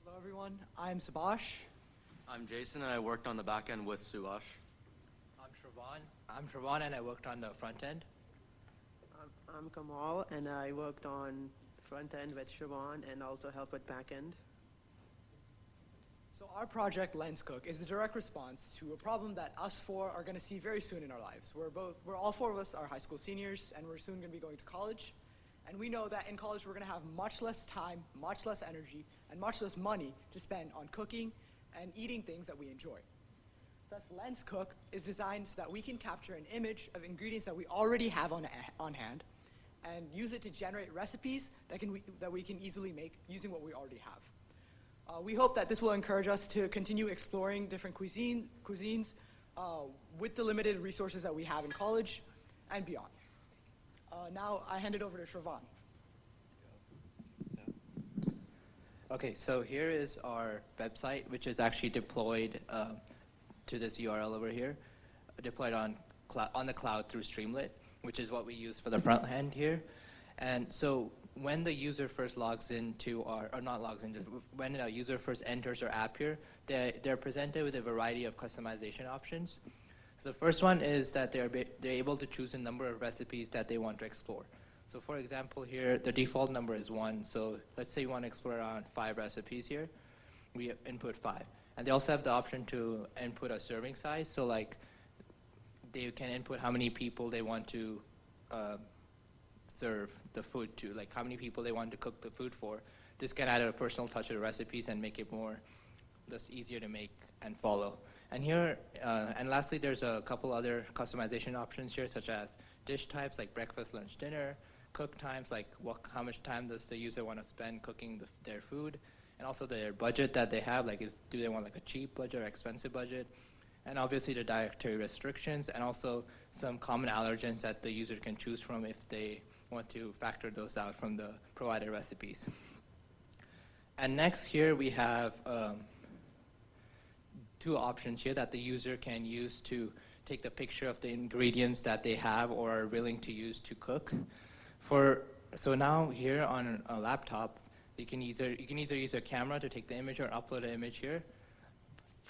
Hello everyone, I'm Subash. I'm Jason and I worked on the back end with Subash. I'm Shravan and I worked on the front end. I'm Kamal and I worked on front end with Shravan and also helped with back end. So our project, LensCook, is the direct response to a problem that us four are going to see very soon in our lives. We're all four of us are high school seniors and we're soon going to be going to college. And we know that in college we're going to have much less time, much less energy, and much less money to spend on cooking and eating things that we enjoy. Thus, LensCook is designed so that we can capture an image of ingredients that we already have on hand and use it to generate recipes that we can easily make using what we already have. We hope that this will encourage us to continue exploring different cuisines with the limited resources that we have in college and beyond. Now I hand it over to Shravan. Okay, so here is our website, which is actually deployed to this URL over here, deployed on the cloud through Streamlit, which is what we use for the front end here. And so when the user first logs into our, or not logs into, when a user first enters our app here, they're presented with a variety of customization options. So the first one is that they're able to choose a number of recipes that they want to explore. So for example here, the default number is 1. So let's say you want to explore around 5 recipes here. We input 5. And they also have the option to input a serving size. So like they can input how many people they want to serve the food to, like how many people they want to cook the food for. This can add a personal touch to the recipes and make it more just easier to make and follow. And here, and lastly, there's a couple other customization options here, such as dish types like breakfast, lunch, dinner, cook times, like how much time does the user want to spend cooking their food, and also their budget that they have, like do they want like a cheap budget or expensive budget, and obviously the dietary restrictions, and also some common allergens that the user can choose from if they want to factor those out from the provided recipes. And next here we have 2 options here that the user can use to take the picture of the ingredients that they have or are willing to use to cook. So now here on a laptop, you can either use a camera to take the image or upload an image here.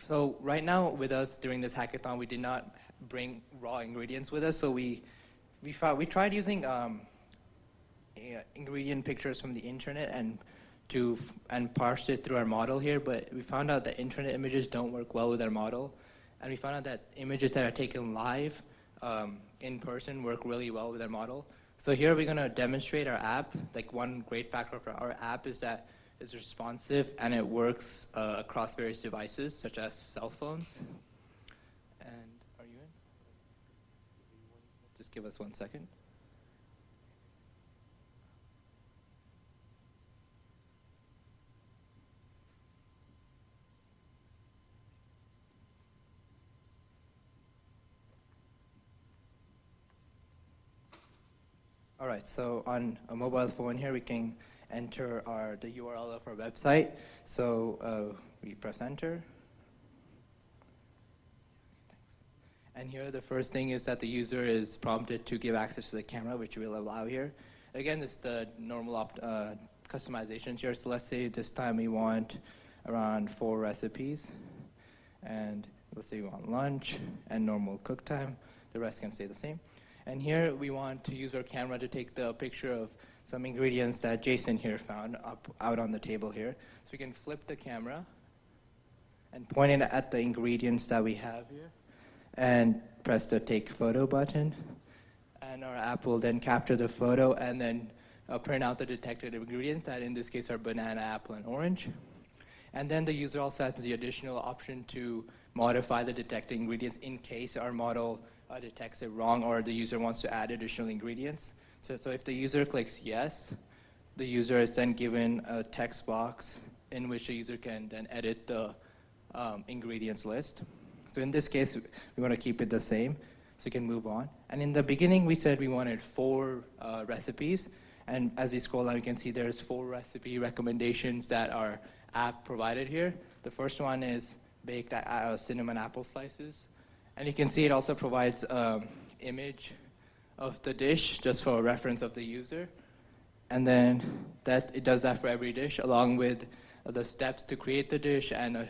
So right now with us during this hackathon, we did not bring raw ingredients with us. So we tried using ingredient pictures from the internet and parsed it through our model here, but we found out that internet images don't work well with our model. And we found out that images that are taken live in person work really well with our model. So here we're going to demonstrate our app. Like one great factor for our app is that it's responsive and it works across various devices, such as cell phones. And are you in? Just give us 1 second. All right, so on a mobile phone here, we can enter the URL of our website. So we press enter. And here the first thing is that the user is prompted to give access to the camera, which we'll allow here. Again, this is the normal customizations here. So let's say this time we want around 4 recipes. And let's say we want lunch and normal cook time. The rest can stay the same. And here we want to use our camera to take the picture of some ingredients that Jason here found out on the table here. So we can flip the camera and point it at the ingredients that we have here and press the take photo button. And our app will then capture the photo and then print out the detected ingredients that in this case are banana, apple, and orange. And then the user also has the additional option to modify the detected ingredients in case our model detects it wrong or the user wants to add additional ingredients. So if the user clicks yes, the user is then given a text box in which the user can then edit the ingredients list. So in this case, we want to keep it the same, so you can move on. And in the beginning, we said we wanted 4 recipes. And as we scroll down, you can see there's 4 recipe recommendations that our app provided here. The first one is baked cinnamon apple slices. And you can see it also provides image of the dish just for a reference of the user. And then it does that for every dish along with the steps to create the dish and a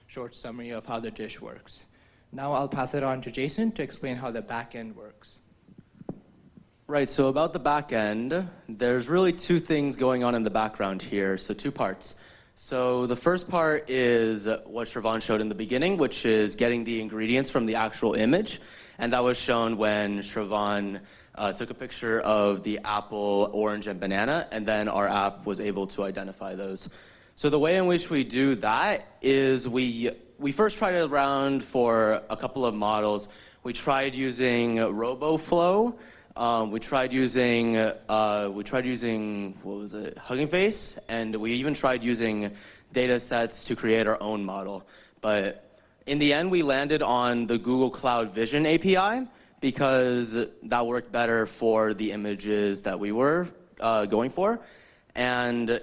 short summary of how the dish works. Now I'll pass it on to Jason to explain how the back end works. Right, so about the back end, there's really 2 things going on in the background here, so 2 parts. So the first part is what Shravan showed in the beginning, which is getting the ingredients from the actual image. And that was shown when Shravan took a picture of the apple, orange, and banana, and then our app was able to identify those. So the way in which we do that is we first tried it around for a couple of models. We tried using RoboFlow. We tried using what was it, Hugging Face, and we even tried using data sets to create our own model. But in the end, we landed on the Google Cloud Vision API because that worked better for the images that we were going for. And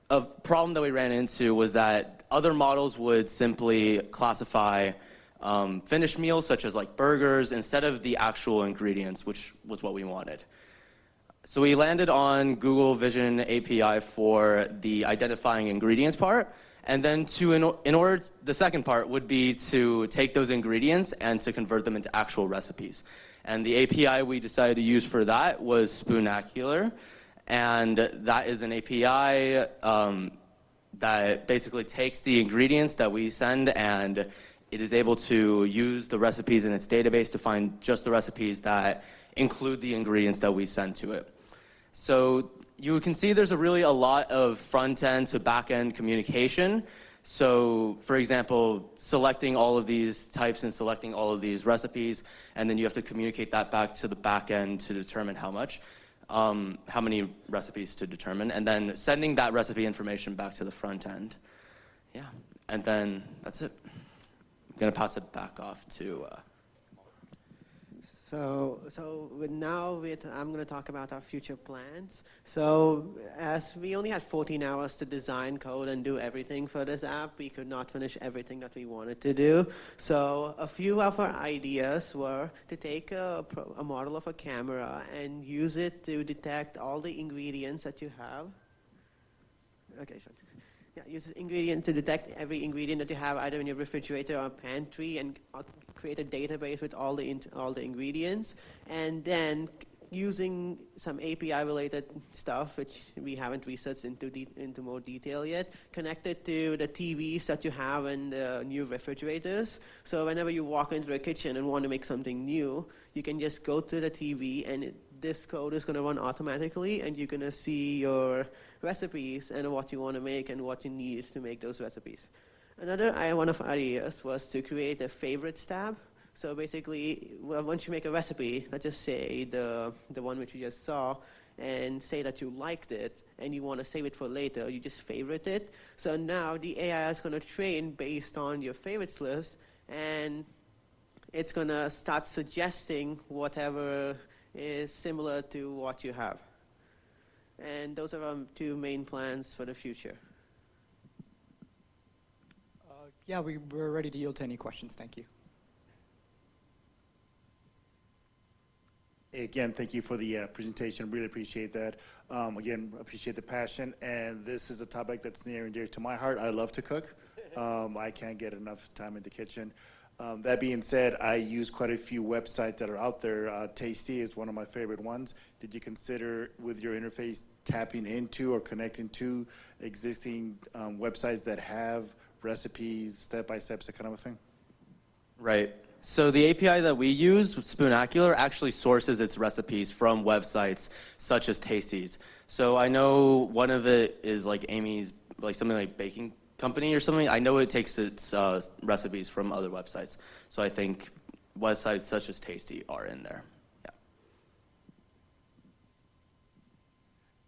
a problem that we ran into was that other models would simply classify finished meals, such as like burgers, instead of the actual ingredients, which was what we wanted. So we landed on Google Vision API for the identifying ingredients part, and then the second part would be to take those ingredients and to convert them into actual recipes. And the API we decided to use for that was Spoonacular, and that is an API that basically takes the ingredients that we send, and it is able to use the recipes in its database to find just the recipes that include the ingredients that we send to it. So you can see there's a lot of front-end to back-end communication. So for example, selecting all of these types and selecting all of these recipes, and then you have to communicate that back to the back-end to determine how many recipes to determine, and then sending that recipe information back to the front end. Yeah, and then that's it. I'm gonna pass it back off to I'm going to talk about our future plans. So as we only had 14 hours to design code and do everything for this app, we could not finish everything that we wanted to do. So a few of our ideas were to take a model of a camera and use it to detect all the ingredients that you have. Okay, so yeah, use the ingredient to detect every ingredient that you have either in your refrigerator or pantry, and create a database with all the ingredients, and then using some API-related stuff, which we haven't researched into more detail yet, connected to the TVs that you have in the new refrigerators. So whenever you walk into a kitchen and want to make something new, you can just go to the TV, and this code is going to run automatically, and you're going to see your recipes and what you want to make and what you need to make those recipes. Another one of our ideas was to create a favorites tab. So basically, once you make a recipe, let's just say the one which you just saw, and say that you liked it and you want to save it for later, you just favorite it. So now the AI is going to train based on your favorites list, and it's going to start suggesting whatever is similar to what you have. And those are our two main plans for the future. Yeah, we're ready to yield to any questions. Thank you. Again, thank you for the presentation. Really appreciate that. Again, appreciate the passion. And this is a topic that's near and dear to my heart. I love to cook. I can't get enough time in the kitchen. That being said, I use quite a few websites that are out there. Tasty is one of my favorite ones. Did you consider with your interface tapping into or connecting to existing websites that have recipes, step-by-steps, that kind of a thing? Right. So the API that we use, Spoonacular, actually sources its recipes from websites such as Tasty's. So I know one of it is like Amy's, like something like baking company or something. I know it takes its recipes from other websites. So I think websites such as Tasty are in there. Yeah.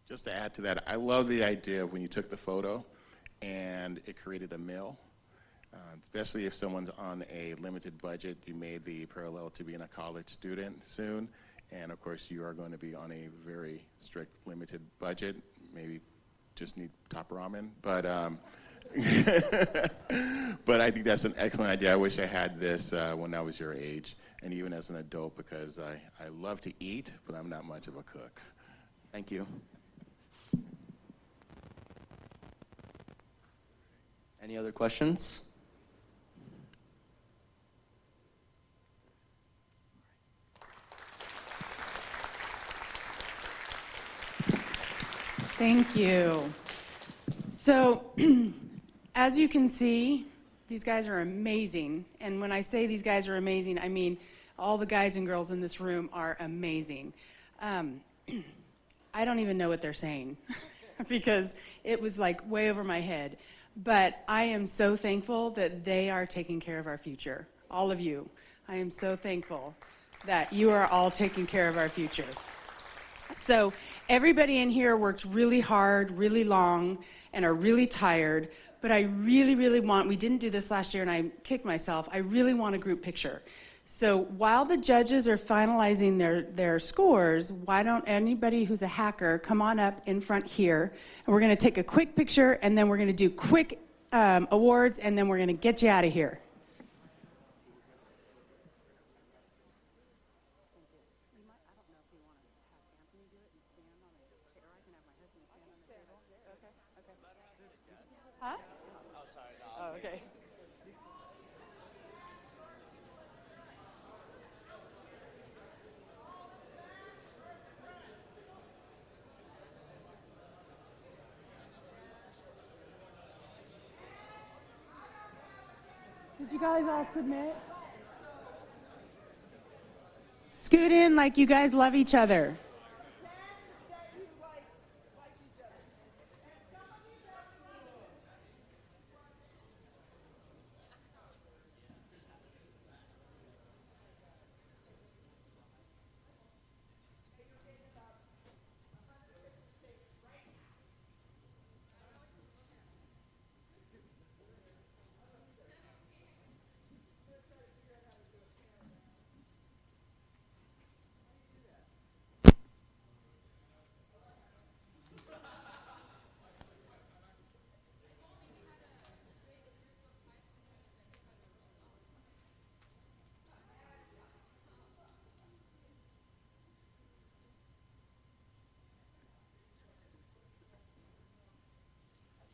Just to add to that, I love the idea of when you took the photo and it created a meal. Especially if someone's on a limited budget, you made the parallel to being a college student soon, and of course you are going to be on a very strict limited budget, maybe just need top ramen, but but I think that's an excellent idea. I wish I had this when I was your age, and even as an adult, because I love to eat, but I'm not much of a cook. Thank you. Any other questions? Thank you. So, as you can see, these guys are amazing. And when I say these guys are amazing, I mean all the guys and girls in this room are amazing. I don't even know what they're saying because it was like way over my head. But I am so thankful that they are taking care of our future. All of you. I am so thankful that you are all taking care of our future. So everybody in here worked really hard, really long, and are really tired, but I really, really want, we didn't do this last year and I kicked myself, I really want a group picture. So while the judges are finalizing their scores, why don't anybody who's a hacker come on up in front here, and we're going to take a quick picture, and then we're going to do quick awards, and then we're going to get you out of here. Huh? Oh, sorry. No, okay. Did you guys all submit? Scoot in like you guys love each other.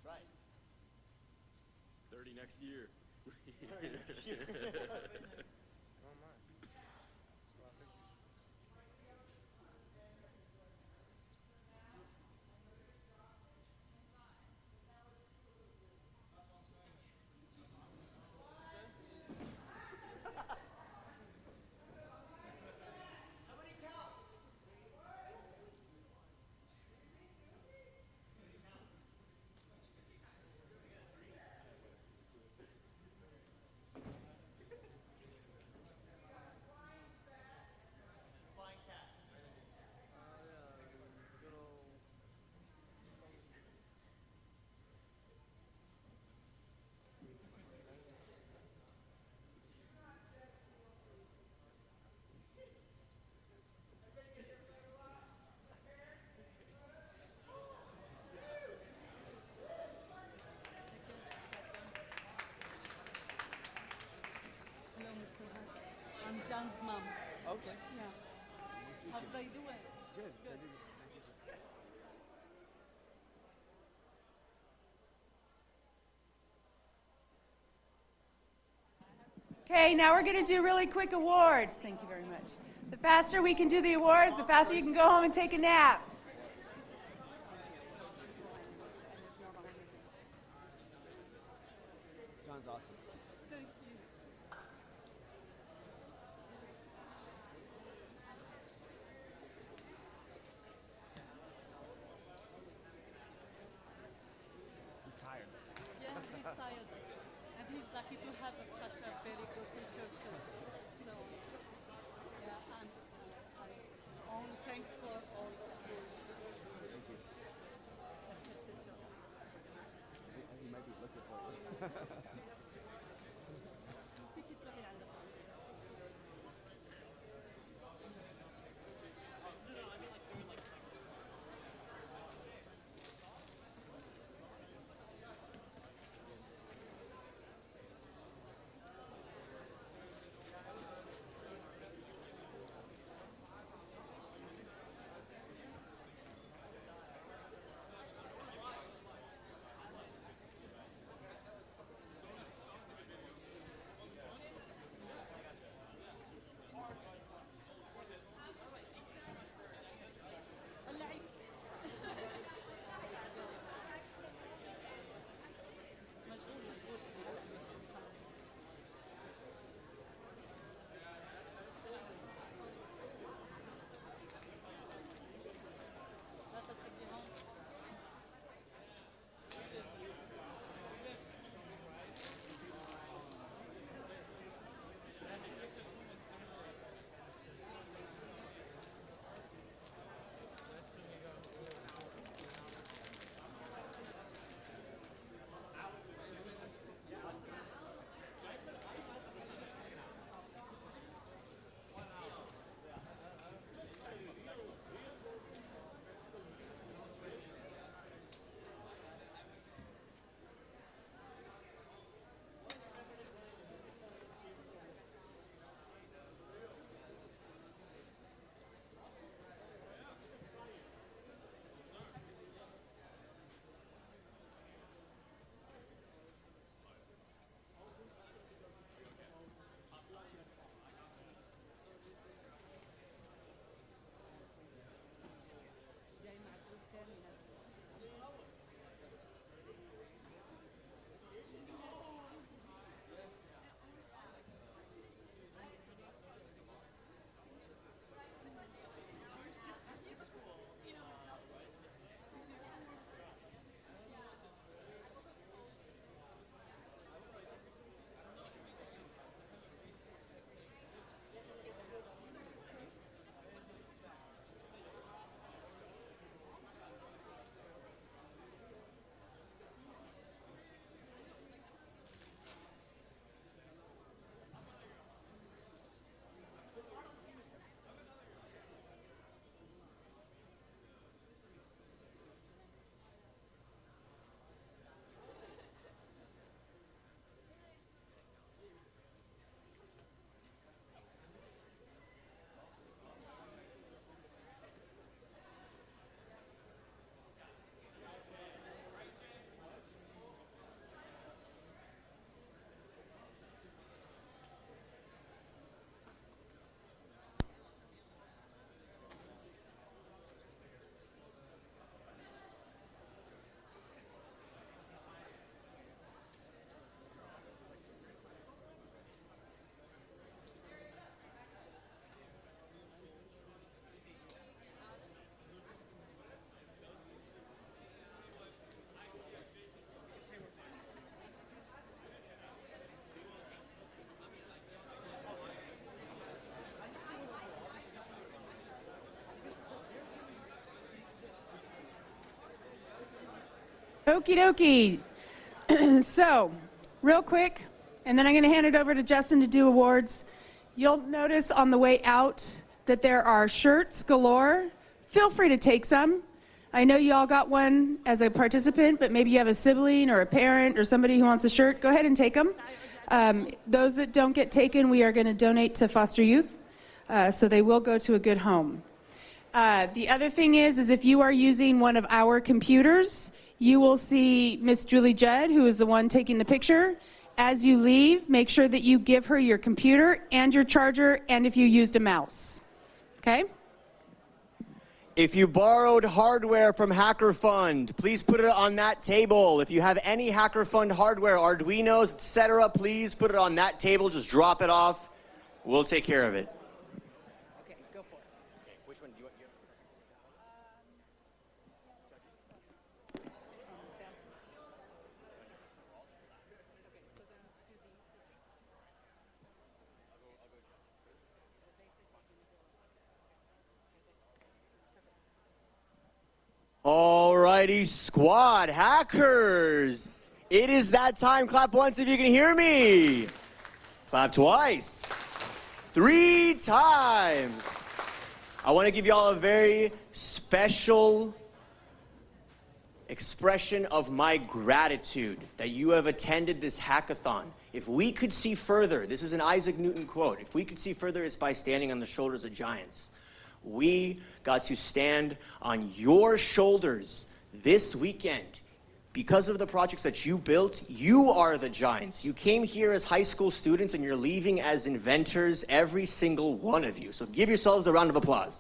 Right. 30 next year. 30 next year. I'm John's mom. Okay. Yeah. How they doing? Good. Good. Okay, now we're going to do really quick awards. Thank you very much. The faster we can do the awards, the faster you can go home and take a nap. John's awesome. Thank you. He's tired. Yeah, he's tired. And he's lucky to have such a very good teachers too. So, yeah, and only thanks for all of you. Thank you. He might be looking for you. Okie dokie. So, real quick, and then I'm going to hand it over to Justin to do awards. You'll notice on the way out that there are shirts galore. Feel free to take some. I know you all got one as a participant, but maybe you have a sibling or a parent or somebody who wants a shirt. Go ahead and take them. Those that don't get taken, we are going to donate to foster youth, so they will go to a good home. The other thing is if you are using one of our computers, you will see Miss Julie Judd, who is the one taking the picture. As you leave, make sure that you give her your computer and your charger, and if you used a mouse. Okay? If you borrowed hardware from Hacker Fund, please put it on that table. If you have any Hacker Fund hardware, Arduinos, etc., please put it on that table. Just drop it off. We'll take care of it. Okay, go for it. Okay, which one do you want? Alrighty, squad hackers. It is that time. Clap once if you can hear me. Clap twice. 3 times. I want to give you all a very special expression of my gratitude that you have attended this hackathon. If we could see further, this is an Isaac Newton quote, if we could see further, it's by standing on the shoulders of giants. We got to stand on your shoulders this weekend. Because of the projects that you built, you are the giants. You came here as high school students and you're leaving as inventors, every single one of you. So give yourselves a round of applause.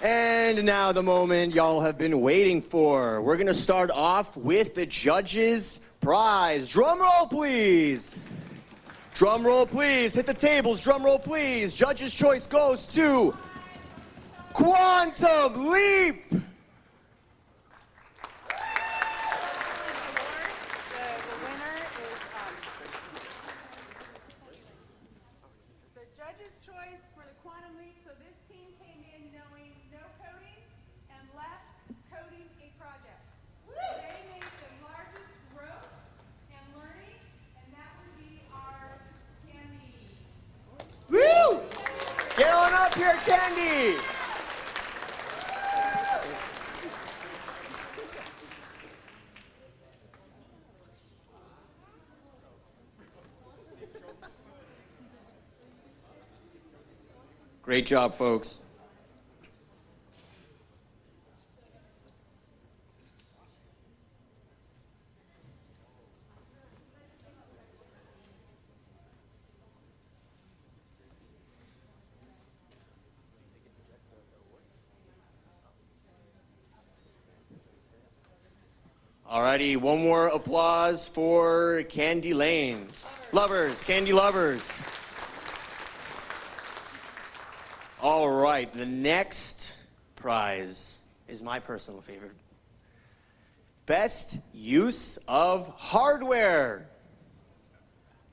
And now the moment y'all have been waiting for. We're gonna start off with the judges' prize. Drum roll, please. Drum roll, please. Hit the tables. Drum roll, please. Judge's choice goes to Quantum Leap. The judge's choice for the Quantum Leap, so this team came in knowing no coding and left coding a project. They made the largest growth and learning, and that would be our Candy. Woo! Get on up here, Candy. Great job, folks. Alrighty, one more applause for Candy Lane. Lovers, Candy Lovers. All right, the next prize is my personal favorite. Best use of hardware.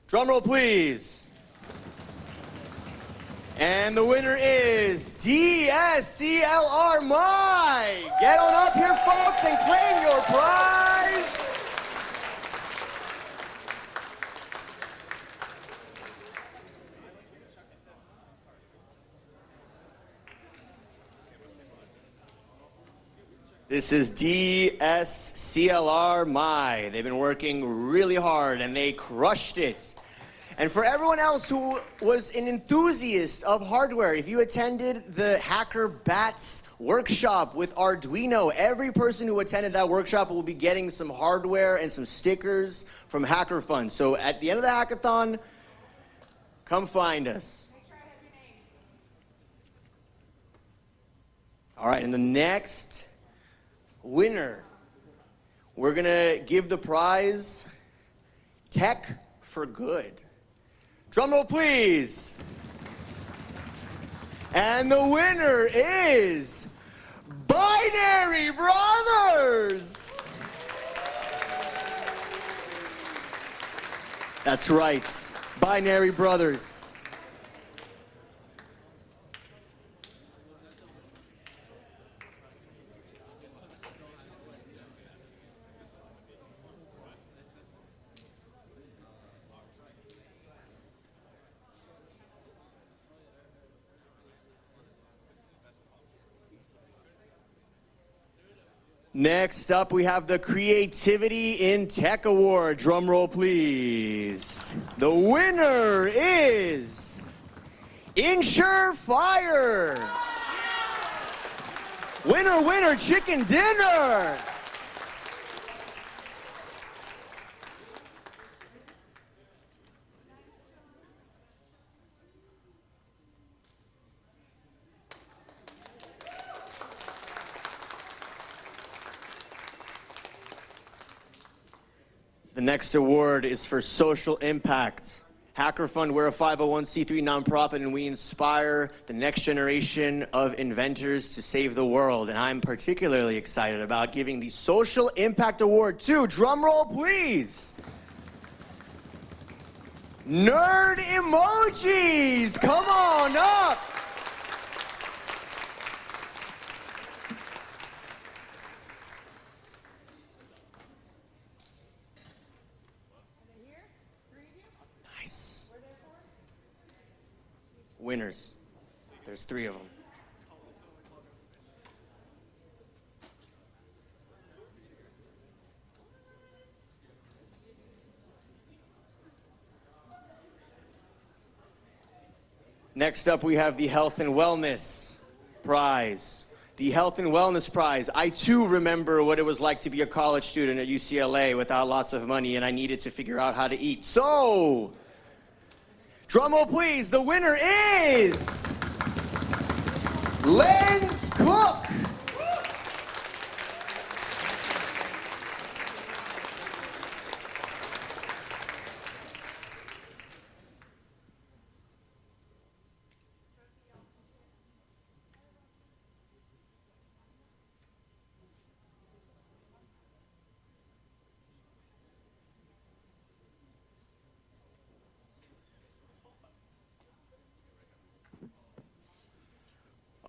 Drum roll, please. And the winner is DSCLR My. Get on up here, folks, and claim your prize. This is DSCLR My. They've been working really hard and they crushed it. And for everyone else who was an enthusiast of hardware, if you attended the Hacker Bats workshop with Arduino, every person who attended that workshop will be getting some hardware and some stickers from Hacker Fund. So at the end of the hackathon, come find us. All right, and the next winner, we're gonna give the prize Tech for Good. Drum roll, please. And the winner is Binary Brothers. That's right, Binary Brothers. Next up, we have the Creativity in Tech Award. Drum roll, please. The winner is Insure Fire. Winner, winner, chicken dinner. The next award is for social impact. Hacker Fund, we're a 501c3 nonprofit, and we inspire the next generation of inventors to save the world. And I'm particularly excited about giving the Social Impact Award to, drumroll please, Nerd Emojis. Come on up. Winners. There's 3 of them. Next up, we have the Health and Wellness Prize. The Health and Wellness Prize. I too remember what it was like to be a college student at UCLA without lots of money, and I needed to figure out how to eat. So, drum roll please, the winner is Lens Cook.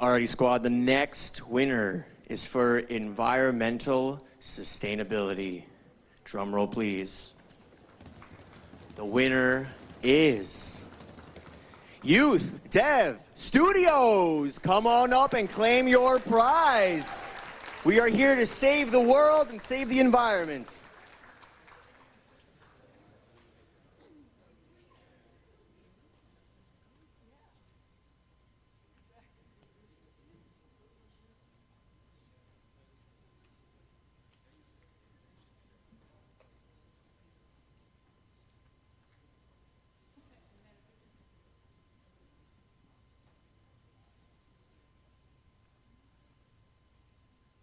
Alrighty, squad, the next winner is for environmental sustainability. Drum roll, please. The winner is Youth Dev Studios. Come on up and claim your prize. We are here to save the world and save the environment.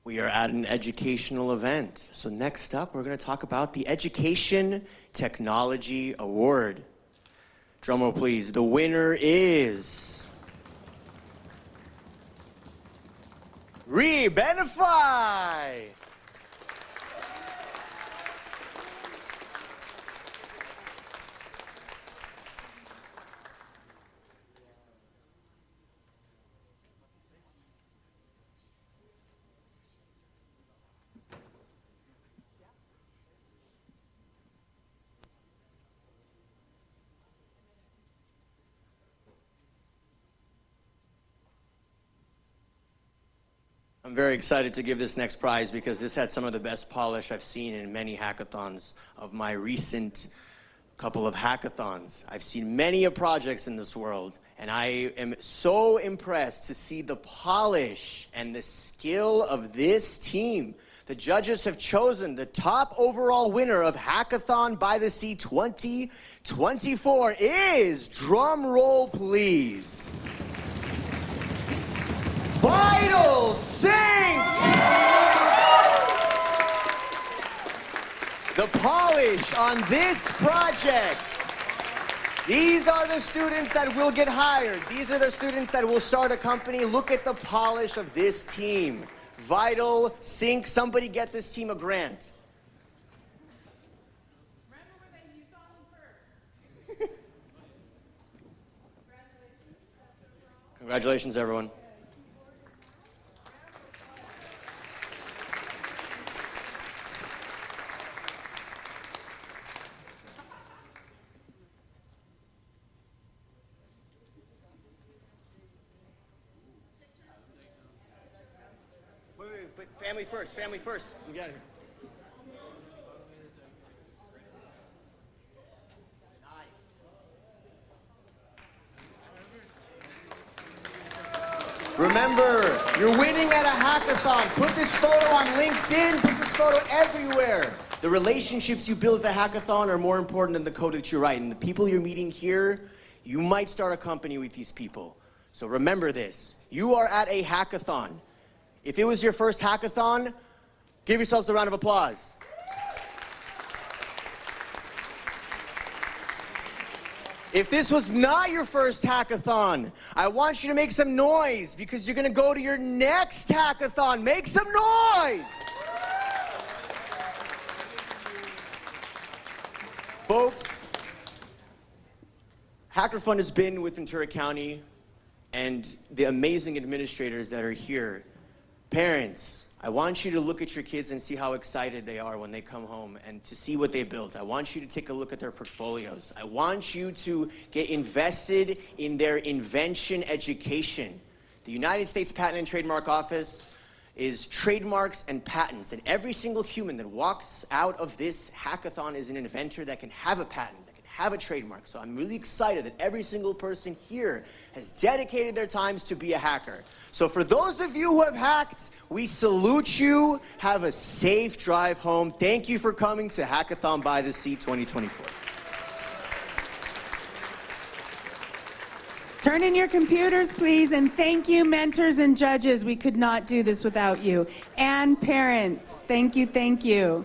We are at an educational event. So next up, we're going to talk about the Education Technology Award. Drum roll, please. The winner is Rebenify. I'm very excited to give this next prize because this had some of the best polish I've seen in many hackathons of my recent couple of hackathons. I've seen many projects in this world, and I am so impressed to see the polish and the skill of this team. The judges have chosen the top overall winner of Hackathon by the Sea 2024 is, drum roll please, Vital Sync! The polish on this project. These are the students that will get hired. These are the students that will start a company. Look at the polish of this team. Vital Sync. Somebody get this team a grant. Congratulations, everyone. Family first, family first. We got it. Remember, you're winning at a hackathon. Put this photo on LinkedIn, put this photo everywhere. The relationships you build at the hackathon are more important than the code that you write. And the people you're meeting here, you might start a company with these people. So remember this, you are at a hackathon. If it was your first hackathon, give yourselves a round of applause. If this was not your first hackathon, I want you to make some noise because you're going to go to your next hackathon. Make some noise! Folks, HackerFund has been with Ventura County and the amazing administrators that are here. Parents, I want you to look at your kids and see how excited they are when they come home and to see what they built. I want you to take a look at their portfolios. I want you to get invested in their invention education. The United States Patent and Trademark Office is trademarks and patents, and every single human that walks out of this hackathon is an inventor that can have a patent, that can have a trademark. So I'm really excited that every single person here has dedicated their times to be a hacker. So for those of you who have hacked, we salute you. Have a safe drive home. Thank you for coming to Hackathon by the Sea 2024. Turn in your computers, please, and thank you, mentors and judges. We could not do this without you. And parents, thank you, thank you.